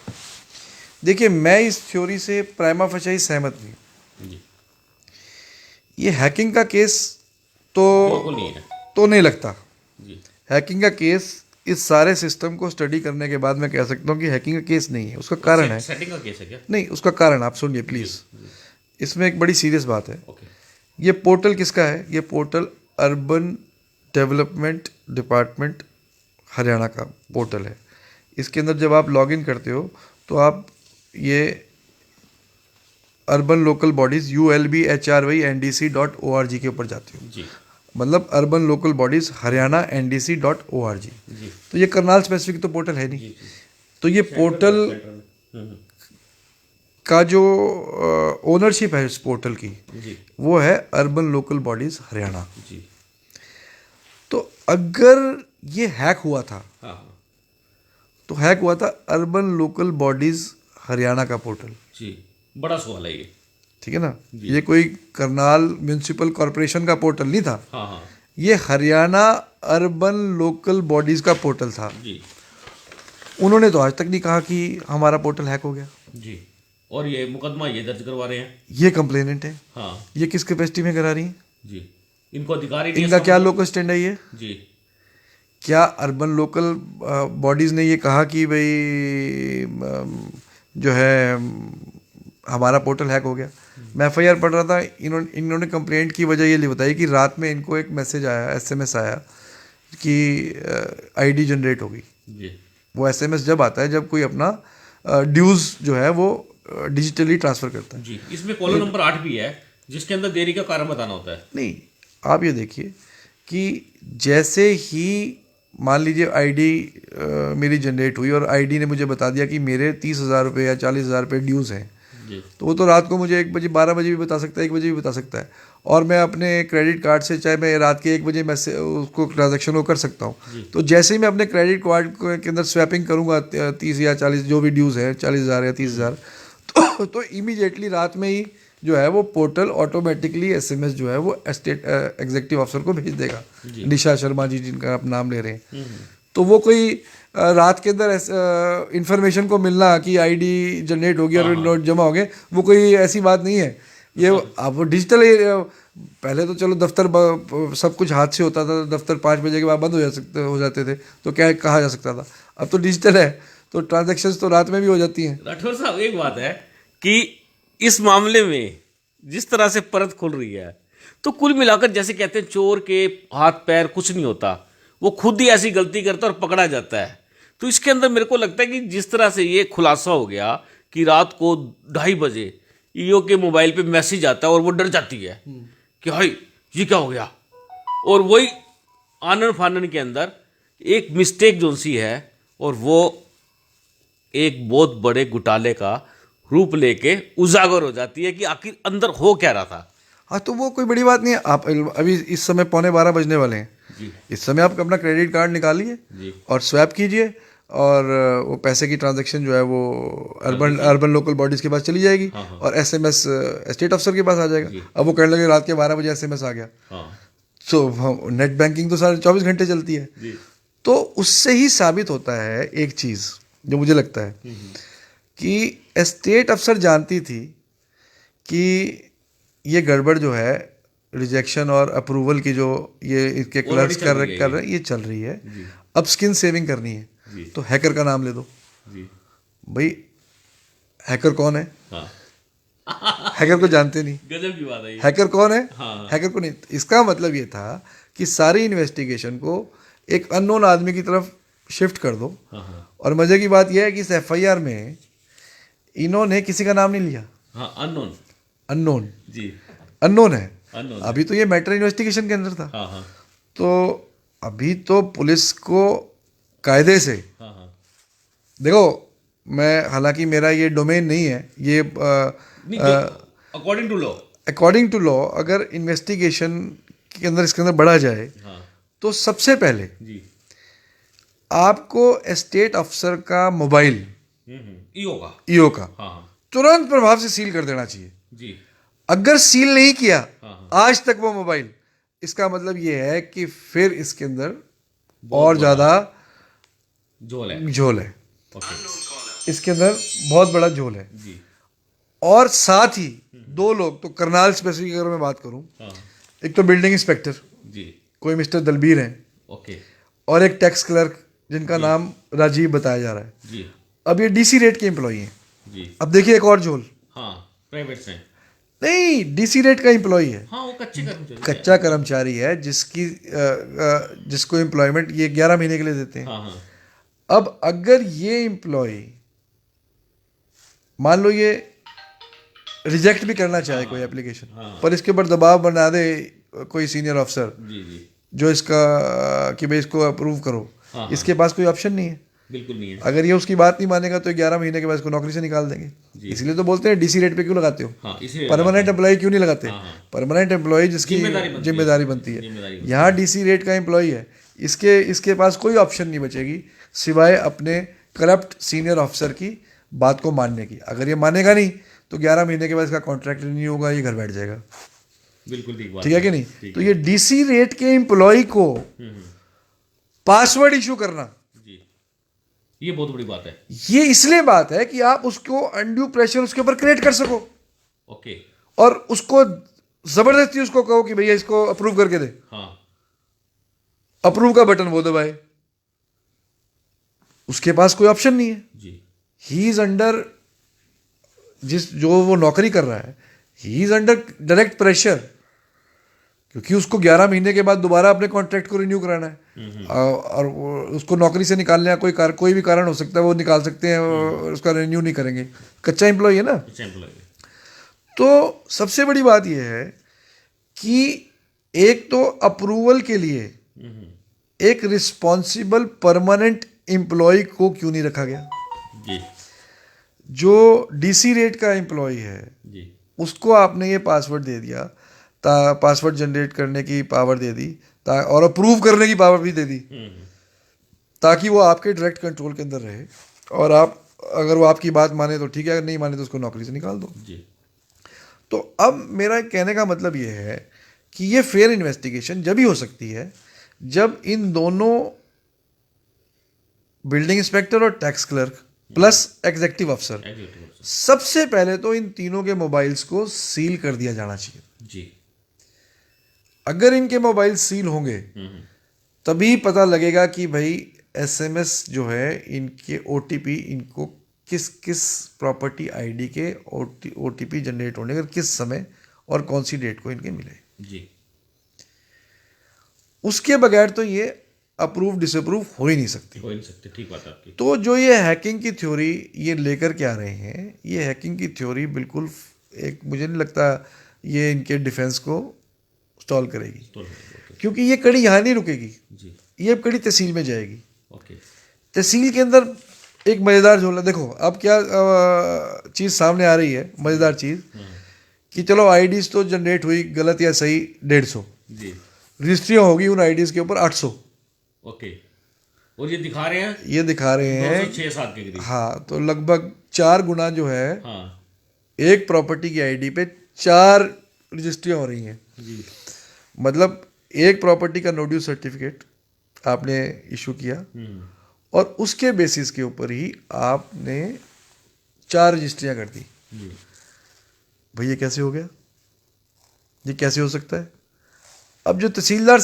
देखिए, मैं इस थ्योरी से प्राइमा फेसाई सहमत नहीं। जी, ये हैकिंग का केस तो बिल्कुल नहीं है तो नहीं लगता। जी हैकिंग का केस, इस सारे सिस्टम को स्टडी करने के बाद मैं कह सकता हूँ कि हैकिंग का केस नहीं है। उसका कारण है, सेटिंग का केस है क्या? नहीं उसका कारण आप सुनिए प्लीज़, इसमें एक बड़ी सीरियस बात है। ओके ये पोर्टल किसका है? ये portal urban development department Haryana का पोर्टल है। इसके अंदर जब आप लॉगिन करते हो तो आप ये अर्बन लोकल बॉडीज़ ULBHRYNDC.org के ऊपर जाते हो, जी मतलब urban local bodies Haryana NDC.org। जी तो ये करनाल स्पेसिफिक तो पोर्टल है नहीं। जी तो ये पोर्टल का जो ओनरशिप है इस पोर्टल की, जी वो है अर्बन लोकल बॉडीज़ हरियाणा। जी तो अगर ये हैक हुआ था, हाँ हाँ तो हैक हुआ था अर्बन लोकल बॉडीज़ हरियाणा का पोर्टल, जी, बड़ा सवाल है ये। ठीक है ना। ये कोई करनाल म्यूनिसिपल कॉरपोरेशन का पोर्टल नहीं था, हाँ हाँ ये हरियाणा अर्बन लोकल बॉडीज़ का पोर्टल था। जी उन्होंने तो आज तक नहीं कहा कि हमारा पोर्टल हैक हो गया। जी, और ये मुकदमा ये दर्ज करवा रहे हैं। ये कंप्लेनेंट है, हाँ ये किस कैपेसिटी में करा रही हैं? जी, इनको अधिकार ही नहीं है इनका इसका क्या मतलब। लोकल स्टैंड है ये? जी क्या अर्बन लोकल बॉडीज़ ने ये कहा कि भाई जो है हमारा पोर्टल हैक हो गया? मैं एफआईआर पढ़ रहा था, इन्होंने कंप्लेंट की वजह ये बताई कि रात में इनको एक मैसेज आया, एसएमएस आया कि आईडी जनरेट होगी। जी वो एसएमएस जब आता है जब कोई अपना ड्यूज़ जो है वो डिजिटली ट्रांसफ़र करता है। जी, इसमें कॉलम नंबर 8 भी है जिसके अंदर देरी का कारण बताना होता है। नहीं, आप ये देखिए कि जैसे ही मान लीजिए आईडी मेरी जनरेट हुई और आईडी ने मुझे बता दिया कि मेरे 30,000 रुपये या 40,000 रुपये ड्यूज़ हैं, जी तो वो तो रात को मुझे 1 बजे 12 बजे भी बता सकता है, 1 बजे भी बता सकता है। और मैं अपने क्रेडिट कार्ड से चाहे मैं रात के 1 बजे मैसेज उसको ट्रांजेक्शन को कर सकता हूँ। तो जैसे ही मैं अपने क्रेडिट कार्ड के अंदर स्वैपिंग करूँगा 30 या 40 जो भी ड्यूज़ है, 40,000 या 30,000, तो इमीडिएटली रात में ही जो है वो पोर्टल ऑटोमेटिकली एसएमएस जो है वो स्टेट एग्जीक्यूटिव ऑफिसर को भेज देगा। निशा शर्मा जी जिनका आप नाम ले रहे हैं, तो वो कोई रात के अंदर इंफॉर्मेशन को मिलना कि आईडी जनरेट होगी और नोट जमा हो गए, वो कोई ऐसी बात नहीं है। ये अब डिजिटल, पहले तो चलो दफ्तर सब कुछ हाथ से होता था, दफ्तर 5 बजे के बाद बंद हो जाते थे, तो क्या कहा जा सकता था। अब तो डिजिटल है, तो ट्रांजैक्शंस तो रात में भी हो जाती हैं। राठौर साहब, एक बात है कि इस मामले में जिस तरह से परत खुल रही है, तो कुल मिलाकर जैसे कहते हैं चोर के हाथ पैर कुछ नहीं होता, वो खुद ही ऐसी गलती करता है और पकड़ा जाता है। तो इसके अंदर मेरे को लगता है कि जिस तरह से ये खुलासा हो गया कि रात को 2:30 बजे ईओ के मोबाइल पे मैसेज आता है और वो डर जाती है कि भाई ये क्या हो गया, और वही आनन फानन के अंदर एक मिस्टेक जो सी है और वो एक बहुत बड़े घोटाले का रूप लेके उजागर हो जाती है कि आखिर अंदर हो क्या रहा था। हाँ, तो वो कोई बड़ी बात नहीं है। आप अभी इस समय 11:15 बजने वाले हैं जी। इस समय आप अपना क्रेडिट कार्ड निकालिए जी। और स्वैप कीजिए, और वो पैसे की ट्रांजैक्शन जो है वो अर्बन लोकल बॉडीज के पास चली जाएगी। और एसएमएस स्टेट अफसर के पास आ जाएगा। अब वो कहने लगे रात के 12 बजे एसएमएस आ गया, तो नेट बैंकिंग तो सारे 24 घंटे चलती है। तो उससे ही साबित होता है एक चीज़ जो मुझे लगता है कि स्टेट अफसर जानती थी कि ये गड़बड़ जो है रिजेक्शन और अप्रूवल की जो ये इसके क्लर्क्स कर रहे हैं ये चल रही है। अब स्किन सेविंग करनी है तो हैकर का नाम ले दो। भाई हैकर कौन है? हैकर को जानते नहीं। गजब की बात है। हैकर कौन है? हैकर को नहीं। इसका मतलब ये था कि सारी इन्वेस्टिगेशन को एक अननोन आदमी की तरफ शिफ्ट कर दो। और मजे की बात यह है कि इस एफआईआर में इन्होंने किसी का नाम नहीं लिया। अननोन जी, अननोन है। अभी तो ये मैटर इन्वेस्टिगेशन के अंदर था। तो अभी तो पुलिस को कायदे से देखो, मैं हालांकि मेरा ये डोमेन नहीं है, ये अकॉर्डिंग टू लॉ अगर इन्वेस्टिगेशन के अंदर इसके अंदर बढ़ा जाए तो सबसे पहले आपको स्टेट अफसर का मोबाइल ईओ का तुरंत प्रभाव से सील कर देना चाहिए। जी। अगर सील नहीं किया आज तक वो मोबाइल, इसका मतलब ये है कि फिर इसके अंदर और ज्यादा झोल है। इसके अंदर बहुत बड़ा झोल है। जी। और साथ ही दो लोग, तो करनाल स्पेसिफिक अगर मैं बात करूं, एक तो बिल्डिंग इंस्पेक्टर कोई मिस्टर दलबीर हैं, और एक टैक्स क्लर्क जिनका नाम राजीव बताया जा रहा है। अब ये डीसी रेट के एम्प्लॉई हैं। अब देखिए एक और झोल, प्राइवेट से नहीं, डीसी रेट का एम्प्लॉई है। वो कच्चा कर्मचारी है जिसको एम्प्लॉयमेंट ये 11 महीने के लिए देते हैं। अब अगर ये एम्प्लॉय मान लो ये रिजेक्ट भी करना चाहे कोई एप्लीकेशन, पर इसके ऊपर दबाव बना दे कोई सीनियर अफसर जो इसका कि भाई इसको अप्रूव करो, इसके पास कोई ऑप्शन नहीं है। बिल्कुल नहीं है। अगर ये उसकी बात नहीं मानेगा तो 11 महीने के बाद इसको नौकरी से निकाल देंगे। इसलिए तो बोलते हैं डीसी रेट पे क्यों लगाते हो, परमानेंट एम्प्लॉय क्यों नहीं लगाते? परमानेंट एम्प्लॉय जिसकी जिम्मेदारी बनती है। यहाँ डीसी रेट का एम्प्लॉय है, इसके पास कोई ऑप्शन नहीं बचेगी सिवाय अपने करप्ट सीनियर ऑफिसर की बात को मानने की। अगर ये मानेगा नहीं तो 11 महीने के बाद इसका कॉन्ट्रैक्ट नहीं होगा, ये घर बैठ जाएगा। बिल्कुल ठीक है कि नहीं? तो ये डीसी रेट के एम्प्लॉय को पासवर्ड इशू करना, ये बहुत बड़ी बात है। ये इसलिए बात है कि आप उसको अनड्यू प्रेशर उसके ऊपर क्रिएट कर सको। ओके। और उसको जबरदस्ती उसको कहो कि भैया इसको अप्रूव करके दे। अप्रूव का बटन वो दबाए, उसके पास कोई ऑप्शन नहीं है। ही इज अंडर जो वो नौकरी कर रहा है, he is under direct pressure, क्योंकि उसको 11 महीने के बाद दोबारा अपने कॉन्ट्रैक्ट को रिन्यू कराना है। और उसको नौकरी से निकालने का कोई भी कारण हो सकता है, वो निकाल सकते हैं और उसका रिन्यू नहीं करेंगे। कच्चा एम्प्लॉय है ना। तो सबसे बड़ी बात यह है कि एक तो अप्रूवल के लिए एक रिस्पॉन्सिबल परमानेंट एम्प्लॉय को क्यों नहीं रखा गया? जो डीसी रेट का एम्प्लॉय है उसको आपने ये पासवर्ड दे दिया, पासवर्ड जनरेट करने की पावर दे दी, और अप्रूव करने की पावर भी दे दी, ताकि वो आपके डायरेक्ट कंट्रोल के अंदर रहे। और आप अगर वो आपकी बात माने तो ठीक है, अगर नहीं माने तो उसको नौकरी से निकाल दो। तो अब मेरा कहने का मतलब ये है कि ये फेयर इन्वेस्टिगेशन जब ही हो सकती है जब इन दोनों बिल्डिंग इंस्पेक्टर और टैक्स क्लर्क प्लस एग्जीक्यूटिव अफसर, सबसे पहले तो इन तीनों के मोबाइल्स को सील कर दिया जाना चाहिए। अगर इनके मोबाइल सील होंगे तभी पता लगेगा कि भाई एसएमएस जो है इनके ओटीपी इनको किस किस प्रॉपर्टी आईडी के ओटीपी जनरेट होने का किस समय और कौन सी डेट को इनके मिले जी। उसके बगैर तो ये अप्रूव डिसअप्रूव हो ही नहीं सकती। हो ही नहीं सकते, ठीक बात है आपकी। तो जो ये हैकिंग की थ्योरी ये लेकर के आ रहे हैं, ये हैकिंग की थ्योरी बिल्कुल एक मुझे नहीं लगता ये इनके डिफेंस को स्टॉल करेगी, क्योंकि ये कड़ी यहाँ नहीं रुकेगी जी। ये अब कड़ी तहसील में जाएगी। ओके। तहसील के अंदर एक मज़ेदार झोला देखो अब क्या चीज़ सामने आ रही है, मज़ेदार चीज़ कि चलो आईडीज़ तो जनरेट हुई गलत या सही 150 जी। रजिस्ट्रियाँ होगी उन आईडीज़ के ऊपर 800। ओके। और ये दिखा रहे हैं, ये दिखा रहे हैं 206-7 के करीब। हाँ, तो लगभग 4 गुना जो है हाँ एक प्रॉपर्टी की आईडी पे 4 रजिस्ट्रियाँ हो रही हैं। जी। मतलब एक प्रॉपर्टी का नो ड्यू सर्टिफिकेट आपने इशू किया और उसके बेसिस के ऊपर ही आपने 4 रजिस्ट्रियाँ कर दी। जी। भैया कैसे हो गया, ये कैसे हो सकता है? अब जो तहसीलदार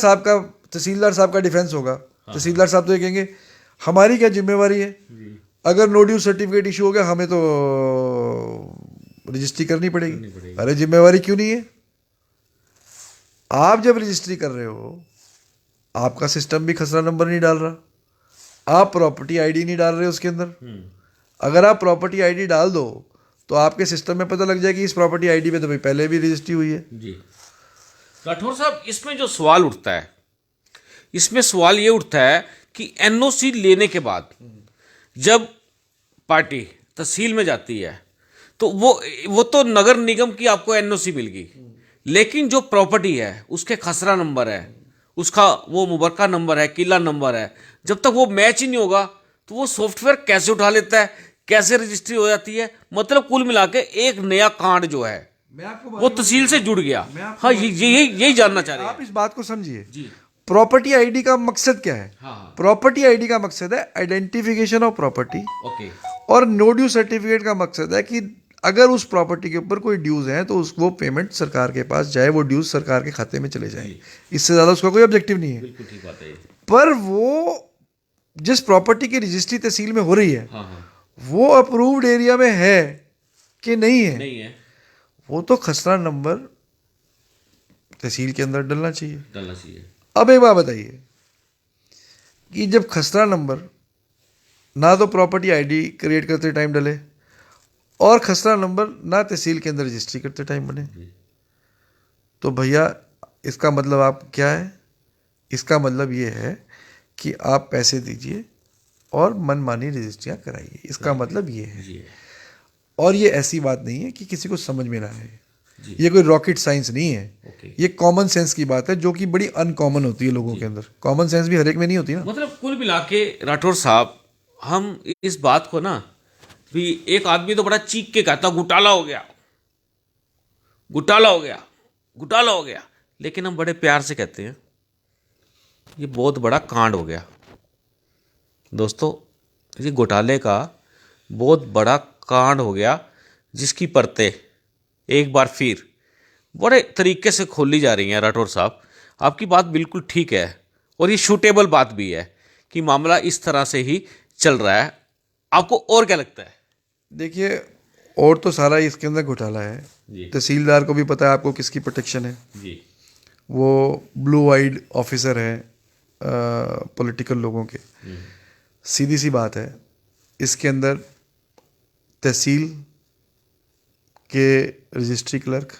साहब का डिफेंस होगा, तहसीलदार साहब तो ये कहेंगे हमारी क्या जिम्मेवारी है, अगर नो ड्यू सर्टिफिकेट इशू हो गया हमें तो रजिस्ट्री करनी पड़ेगी। अरे जिम्मेवारी क्यों नहीं है? आप जब रजिस्ट्री कर रहे हो आपका सिस्टम भी खसरा नंबर नहीं डाल रहा, आप प्रॉपर्टी आईडी नहीं डाल रहे उसके अंदर। अगर आप प्रॉपर्टी आईडी डाल दो तो आपके सिस्टम में पता लग जाएगा कि इस प्रॉपर्टी आईडी पे तो भाई पहले भी रजिस्ट्री हुई है। जी। राठौर साहब, इसमें जो सवाल उठता है, इसमें सवाल ये उठता है कि एनओसी लेने के बाद जब पार्टी तहसील में जाती है तो वो तो नगर निगम की आपको एनओसी मिल गई, लेकिन जो प्रॉपर्टी है उसके खसरा नंबर है, उसका वो मुबरका नंबर है, किला नंबर है, जब तक वो मैच ही नहीं होगा तो वो सॉफ्टवेयर कैसे उठा लेता है, कैसे रजिस्ट्री हो जाती है? मतलब कुल मिला के एक नया कांड जो है वो तहसील से जुड़ गया। हाँ, यही जानना चाह रहे हैं आप इस बात को समझिए। जी। प्रॉपर्टी आईडी का मकसद क्या है? हाँ। प्रॉपर्टी आईडी का मकसद है आइडेंटिफिकेशन ऑफ प्रॉपर्टी, ओके। और नो ड्यू सर्टिफिकेट का मकसद है कि अगर उस प्रॉपर्टी के ऊपर कोई ड्यूज है तो वो पेमेंट सरकार के पास जाए, वो ड्यूज सरकार के खाते में चले जाए। इससे ज्यादा उसका कोई ऑब्जेक्टिव नहीं है। बिल्कुल ठीक बात है। पर वो जिस प्रॉपर्टी की रजिस्ट्री तहसील में हो रही है हाँ हाँ। वो अप्रूव्ड एरिया में है कि नहीं है, नहीं है, वो तो खसरा नंबर तहसील के अंदर डलना चाहिए। डालना चाहिए। अब एक बात बताइए कि जब खसरा नंबर ना तो प्रॉपर्टी आईडी क्रिएट करते टाइम डले और खसरा नंबर ना तहसील के अंदर रजिस्ट्री करते टाइम बने, तो भैया इसका मतलब आप क्या है? इसका मतलब ये है कि आप पैसे दीजिए और मनमानी रजिस्ट्रियाँ कराइए। इसका मतलब ये है। और ये ऐसी बात नहीं है कि किसी को समझ में ना आए, ये कोई रॉकेट साइंस नहीं है। ये कॉमन सेंस की बात है जो कि बड़ी अनकॉमन होती है लोगों के अंदर। कॉमन सेंस भी हर एक में नहीं होती ना। मतलब कुल मिला के राठौर साहब, हम इस बात को ना भी, एक आदमी तो बड़ा चीख के कहता घोटाला हो गया, घोटाला हो गया, घोटाला हो गया, लेकिन हम बड़े प्यार से कहते हैं ये बहुत बड़ा कांड हो गया। दोस्तों, ये घोटाले का बहुत बड़ा कांड हो गया जिसकी परतें एक बार फिर बड़े तरीके से खोली जा रही हैं। राठौर साहब, आपकी बात बिल्कुल ठीक है और ये शूटेबल बात भी है कि मामला इस तरह से ही चल रहा है। आपको और क्या लगता है? देखिए, और तो सारा इसके अंदर घोटाला है। तहसीलदार को भी पता है आपको किसकी प्रोटेक्शन है जी। वो ब्लू आइड ऑफिसर है पॉलिटिकल लोगों के। सीधी सी बात है, इसके अंदर तहसील के रजिस्ट्री क्लर्क,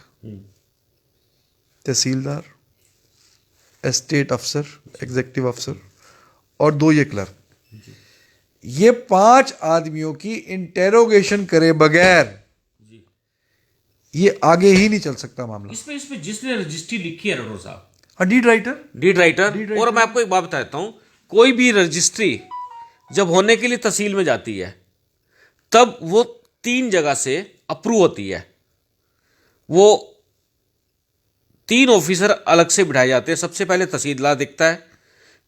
तहसीलदार, एस्टेट अफसर, एग्जीक्यूटिव अफसर और 2 ये क्लर्क, ये 5 आदमियों की इंटेरोगेशन करे बगैर ये आगे ही नहीं चल सकता मामला। इसमें जिसने रजिस्ट्री लिखी है राठौर साहब, डीड राइटर। और मैं आपको एक बात बताता हूं, कोई भी रजिस्ट्री जब होने के लिए तहसील में जाती है तब वो 3 जगह से अप्रूव होती है। वो 3 ऑफिसर अलग से बिठाए जाते हैं। सबसे पहले तहसीलदार देखता है,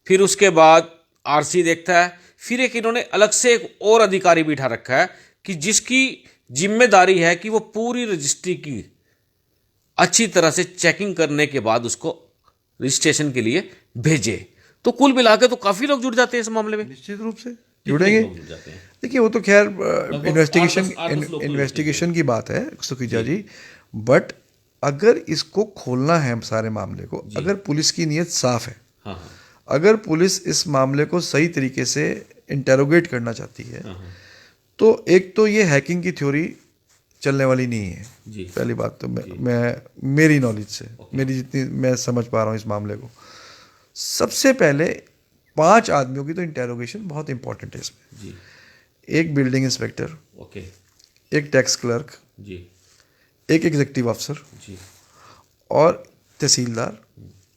फिर उसके बाद आरसी देखता है, फिर एक इन्होंने अलग से एक और अधिकारी बिठा रखा है कि जिसकी जिम्मेदारी है कि वो पूरी रजिस्ट्री की अच्छी तरह से चेकिंग करने के बाद उसको रजिस्ट्रेशन के लिए भेजे। तो कुल मिला के तो काफी लोग जुड़ जाते हैं इस मामले में। निश्चित रूप से जुड़ेंगे। लोग जुड़ जाते हैं। देखिए वो तो खैर आठ दस लोग तो इन्वेस्टिगेशन की बात है सुखीजा जी, बट अगर इसको खोलना है सारे मामले को, अगर पुलिस की नीयत साफ है, हाँ हाँ अगर पुलिस इस मामले को सही तरीके से इंटेरोगेट करना चाहती है, तो एक तो ये हैकिंग की थ्योरी चलने वाली नहीं है। जी पहली बात तो मैं मेरी नॉलेज से, मेरी जितनी मैं समझ पा रहा हूँ इस मामले को, सबसे पहले 5 आदमियों की तो इंटेरोगेशन बहुत इंपॉर्टेंट है इसमें। जी एक बिल्डिंग इंस्पेक्टर, ओके एक टैक्स क्लर्क, जी एक एग्जीक्यूटिव अफसर जी और तहसीलदार,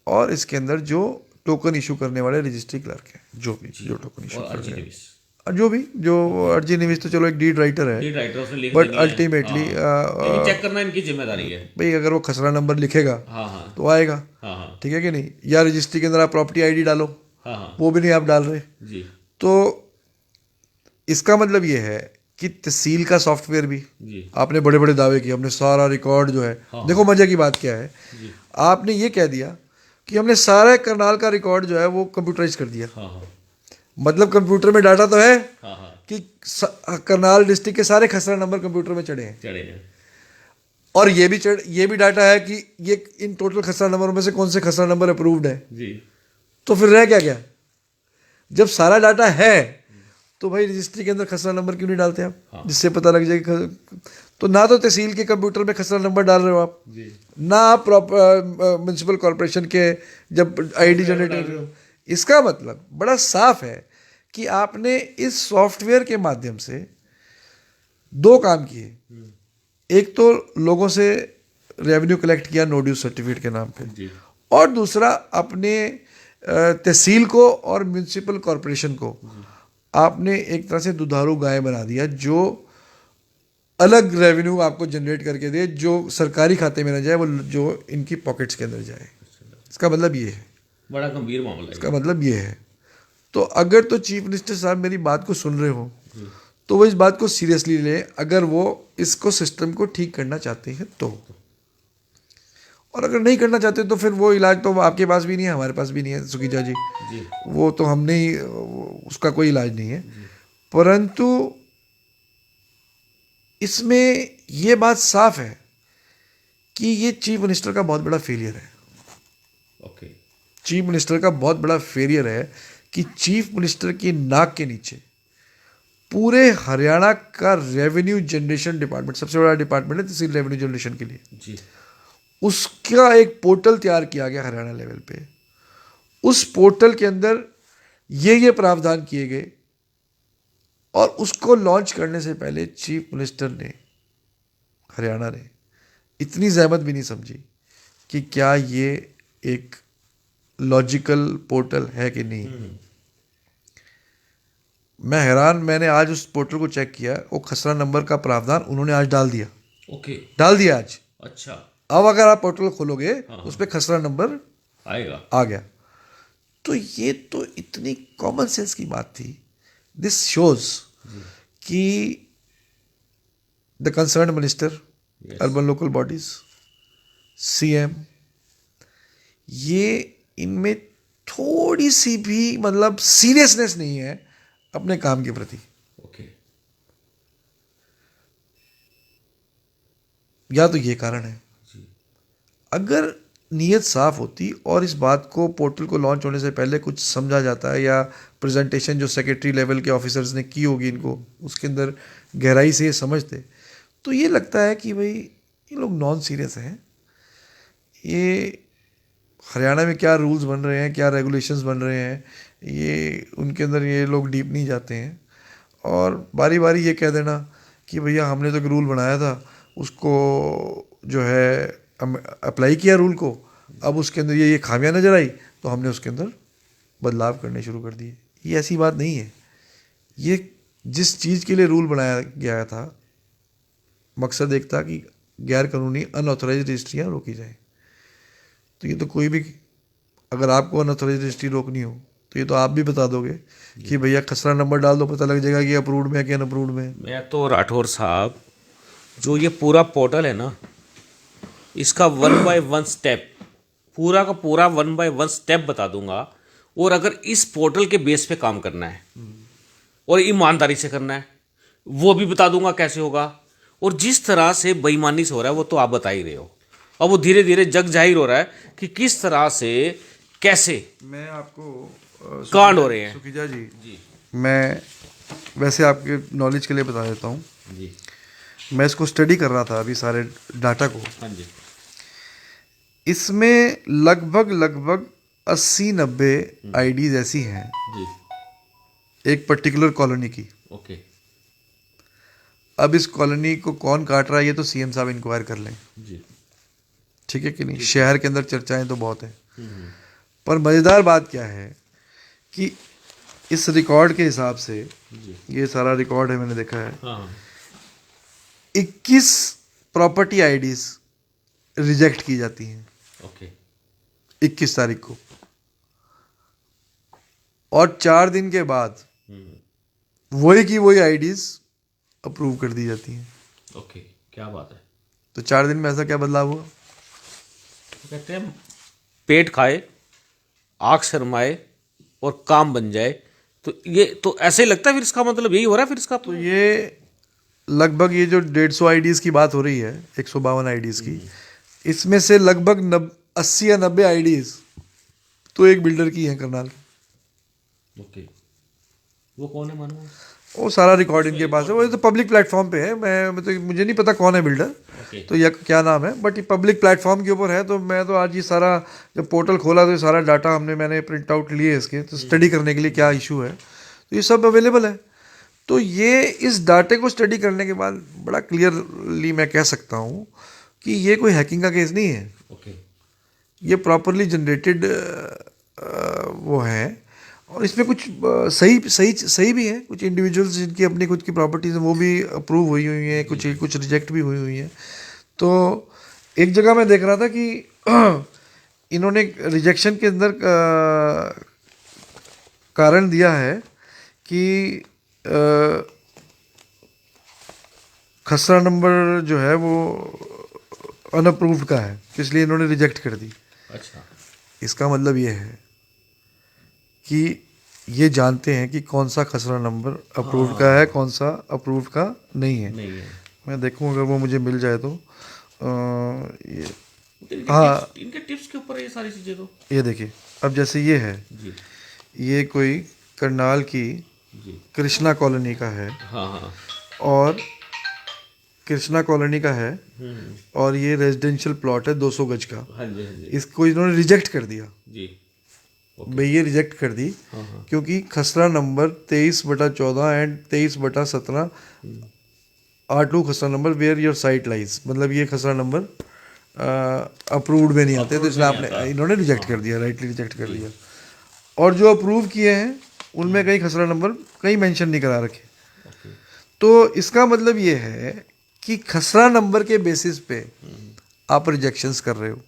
और इसके अंदर जो टोकन इशू करने वाले रजिस्ट्री क्लर्क हैं, जो टोकन इशू और कर अर्जी रहे हैं, निविस और जो अर्जी निविस तो चलो एक डीड राइटर है, लीड राइटर उसने लिख बट देनी है। अल्टीमेटली लेकिन चेक करना इनकी जिम्मेदारी है। भाई अगर वो खसरा नंबर लिखेगा हाँ हाँ तो आएगा, हाँ हाँ ठीक है कि नहीं, या रजिस्ट्री के अंदर आप प्रॉपर्टी आईडी डालो, हाँ हाँ वो भी नहीं आप डाल रहे, जी तो इसका मतलब ये है कि तहसील का सॉफ्टवेयर भी, जी आपने बड़े बड़े दावे किए, हमने सारा रिकॉर्ड जो है, देखो मजे की बात क्या है, जी आपने ये कह दिया कि हमने सारा करनाल का रिकॉर्ड जो है वो कंप्यूटराइज कर दिया। हाँ हाँ मतलब कंप्यूटर में डाटा तो है हाँ हाँ कि करनाल डिस्ट्रिक्ट के सारे खसरा नंबर कंप्यूटर में चढ़े हैं, चढ़े हैं। और ये भी डाटा है कि ये इन टोटल खसरा नंबरों में से कौन से खसरा नंबर अप्रूव्ड है। जी तो फिर रह क्या गया? जब सारा डाटा है तो भाई रजिस्ट्री के अंदर खसरा नंबर क्यों नहीं डालते आप, जिससे पता लग जाए कि तो ना तो तहसील के कंप्यूटर में खसरा नंबर डाल रहे हो आप, जी ना आप म्यूनसिपल कॉरपोरेशन के जब आईडी जनरेट कर रहे हो। इसका मतलब बड़ा साफ है कि आपने इस सॉफ्टवेयर के माध्यम से 2 काम किए। एक तो लोगों से रेवेन्यू कलेक्ट किया नो ड्यू सर्टिफिकेट के नाम पे, जी और दूसरा अपने तहसील को और म्यूनसिपल कॉरपोरेशन को आपने एक तरह से दुधारू गाय बना दिया, जो अलग रेवेन्यू आपको जनरेट करके दे, जो सरकारी खाते में ना जाए, वो जो इनकी पॉकेट्स के अंदर जाए। इसका मतलब ये है, बड़ा गंभीर मामला है। इसका मतलब ये है। तो अगर तो चीफ मिनिस्टर साहब मेरी बात को सुन रहे हो तो वो इस बात को सीरियसली ले, अगर वो इसको सिस्टम को ठीक करना चाहते हैं तो, और अगर नहीं करना चाहते तो फिर वो इलाज तो आपके पास भी नहीं है, हमारे पास भी नहीं है सुखीजा जी, वो तो हमने ही, उसका कोई इलाज नहीं है। परंतु इसमें ये बात साफ है कि ये चीफ मिनिस्टर का बहुत बड़ा फेलियर है। ओके चीफ मिनिस्टर का बहुत बड़ा फेलियर है कि चीफ मिनिस्टर की नाक के नीचे पूरे हरियाणा का रेवेन्यू जनरेशन डिपार्टमेंट, सबसे बड़ा डिपार्टमेंट है तहसील रेवेन्यू जनरेशन के लिए, जी उसका एक पोर्टल तैयार किया गया हरियाणा लेवल पे। उस पोर्टल के अंदर ये प्रावधान किए गए, और उसको लॉन्च करने से पहले चीफ मिनिस्टर ने, हरियाणा ने, इतनी जहमत भी नहीं समझी कि क्या ये एक लॉजिकल पोर्टल है कि नहीं। मैं हैरान, मैंने आज उस पोर्टल को चेक किया, वो खसरा नंबर का प्रावधान उन्होंने आज डाल दिया, ओके डाल दिया आज। अच्छा अब अगर आप पोर्टल खोलोगे उस पर खसरा नंबर आएगा, आ गया। तो ये तो इतनी कॉमन सेंस की बात थी। दिस शोज कि the concern minister, urban local bodies, CM, ये इनमें थोड़ी सी भी मतलब सीरियसनेस नहीं है अपने काम के प्रति। ओके या तो ये कारण है। अगर नीयत साफ होती और इस बात को पोर्टल को लॉन्च होने से पहले कुछ समझा जाता है, या प्रेजेंटेशन जो सेक्रेटरी लेवल के ऑफिसर्स ने की होगी इनको, उसके अंदर गहराई से ये समझते, तो ये लगता है कि भाई ये लोग नॉन सीरियस हैं। ये हरियाणा में क्या रूल्स बन रहे हैं, क्या रेगुलेशंस बन रहे हैं, ये उनके अंदर ये लोग डीप नहीं जाते हैं, और बारी बारी ये कह देना कि भैया हमने तो एक रूल बनाया था, उसको जो है अप्लाई किया रूल को, अब उसके अंदर ये खामियां नज़र आई तो हमने उसके अंदर बदलाव करने शुरू कर दिए। ये ऐसी बात नहीं है। ये जिस चीज़ के लिए रूल बनाया गया था, मकसद एक था कि गैर कानूनी अनऑथराइज रजिस्ट्रियाँ रोकी जाएँ। तो ये तो कोई भी, अगर आपको अनऑथराइज रजिस्ट्री रोकनी हो तो ये तो आप भी बता दोगे कि भैया खसरा नंबर डाल दो, पता लग जाएगा कि अप्रूव्ड में है कि अनअप्रूव्ड में है। मैं तो राठौर साहब, जो ये पूरा पोर्टल है ना, इसका 1 by 1 स्टेप, पूरा का पूरा 1 by 1 स्टेप बता दूंगा, और अगर इस पोर्टल के बेस पे काम करना है और ईमानदारी से करना है, वो भी बता दूंगा कैसे होगा। और जिस तरह से बेईमानी से हो रहा है वो तो आप बता ही रहे हो। अब वो धीरे धीरे जग जाहिर हो रहा है कि किस तरह से कैसे मैं आपको कांड हो रहे हैं। सुखीजा जी, जी मैं वैसे आपके नॉलेज के लिए बता देता हूँ। जी। मैं इसको स्टडी कर रहा था अभी सारे डाटा को। हाँ जी। इसमें लगभग लगभग 80-90 आईडीज ऐसी हैं जी। एक पर्टिकुलर कॉलोनी की। ओके। अब इस कॉलोनी को कौन काट रहा है ये तो सीएम साहब इंक्वायर कर लें, जी। ठीक है कि नहीं। शहर के अंदर चर्चाएं तो बहुत हैं, पर मज़ेदार बात क्या है कि इस रिकॉर्ड के हिसाब से, ये सारा रिकॉर्ड है मैंने देखा है, हाँ 21 प्रॉपर्टी आईडीज रिजेक्ट की जाती हैं ओके। 21 तारीख को, और 4 दिन के बाद वही की वही आईडीज अप्रूव कर दी जाती हैं। ओके, क्या बात है। तो 4 दिन में ऐसा क्या बदलाव हुआ? तो कहते हैं पेट खाए, आँख शर्माए और काम बन जाए। तो ये तो ऐसे ही लगता है, फिर इसका मतलब यही हो रहा है फिर इसका। तो ये लगभग ये जो 150 आईडीज की बात हो रही है, 152 आईडीज की, इसमें से लगभग 80 या 90 आईडीज तो एक बिल्डर की हैं करनाल। ओके, वो कौन है मानो? वो सारा रिकॉर्ड इनके पास है, वो तो पब्लिक प्लेटफॉर्म पे है। मैं मतलब मुझे नहीं पता कौन है बिल्डर, ओके। तो यह क्या नाम है, बट ये पब्लिक प्लेटफॉर्म के ऊपर है। तो मैं तो आज ये सारा जब पोर्टल खोला तो ये सारा डाटा मैंने प्रिंट आउट लिए इसके, तो स्टडी करने के लिए क्या इशू है, तो ये सब अवेलेबल है। तो ये इस डाटे को स्टडी करने के बाद बड़ा क्लियरली मैं कह सकता हूँ कि ये कोई हैकिंग का केस नहीं है। ओके। ये प्रॉपरली जनरेटेड वो है, और इसमें कुछ सही सही सही भी है। कुछ इंडिविजुअल्स जिनकी अपनी खुद की प्रॉपर्टीज हैं वो भी अप्रूव हुई हुई हैं, कुछ रिजेक्ट भी हुई हुई हैं। तो एक जगह मैं देख रहा था कि इन्होंने रिजेक्शन के अंदर कारण दिया है कि खसरा नंबर जो है वो अनअप्रूव्ड का है, इसलिए इन्होंने रिजेक्ट कर दी। अच्छा। इसका मतलब ये है कि ये जानते हैं कि कौन सा खसरा नंबर अप्रूव्ड का है, कौन सा अप्रूव्ड का नहीं है। नहीं है। मैं देखूं अगर वो मुझे मिल जाए तो ये हाँ, इनके टिप्स के ऊपर है ये सारी चीजें तो। ये देखिए, अब जैसे ये है, जी ये कोई करनाल की जी। कृष्णा कॉलोनी का है, हाँ हाँ। और कृष्णा कॉलोनी का है, और ये रेजिडेंशियल प्लॉट है 200 गज का। हाँ जी हाँ जी। इसको इन्होंने रिजेक्ट कर दिया। जी। भाई ये रिजेक्ट कर दी क्योंकि खसरा नंबर 23/14 एंड 23/17 R2 खसरा number where your site lies, मतलब ये खसरा नंबर अप्रूव्ड में नहीं आते, तो इसलिए आपने इन्होंने रिजेक्ट कर दिया, राइटली रिजेक्ट कर दिया। और जो अप्रूव किए हैं उनमें कहीं खसरा नंबर कहीं मेंशन नहीं करा रखे। तो इसका मतलब ये है कि खसरा नंबर के बेसिस पे आप रिजेक्शंस कर रहे हो,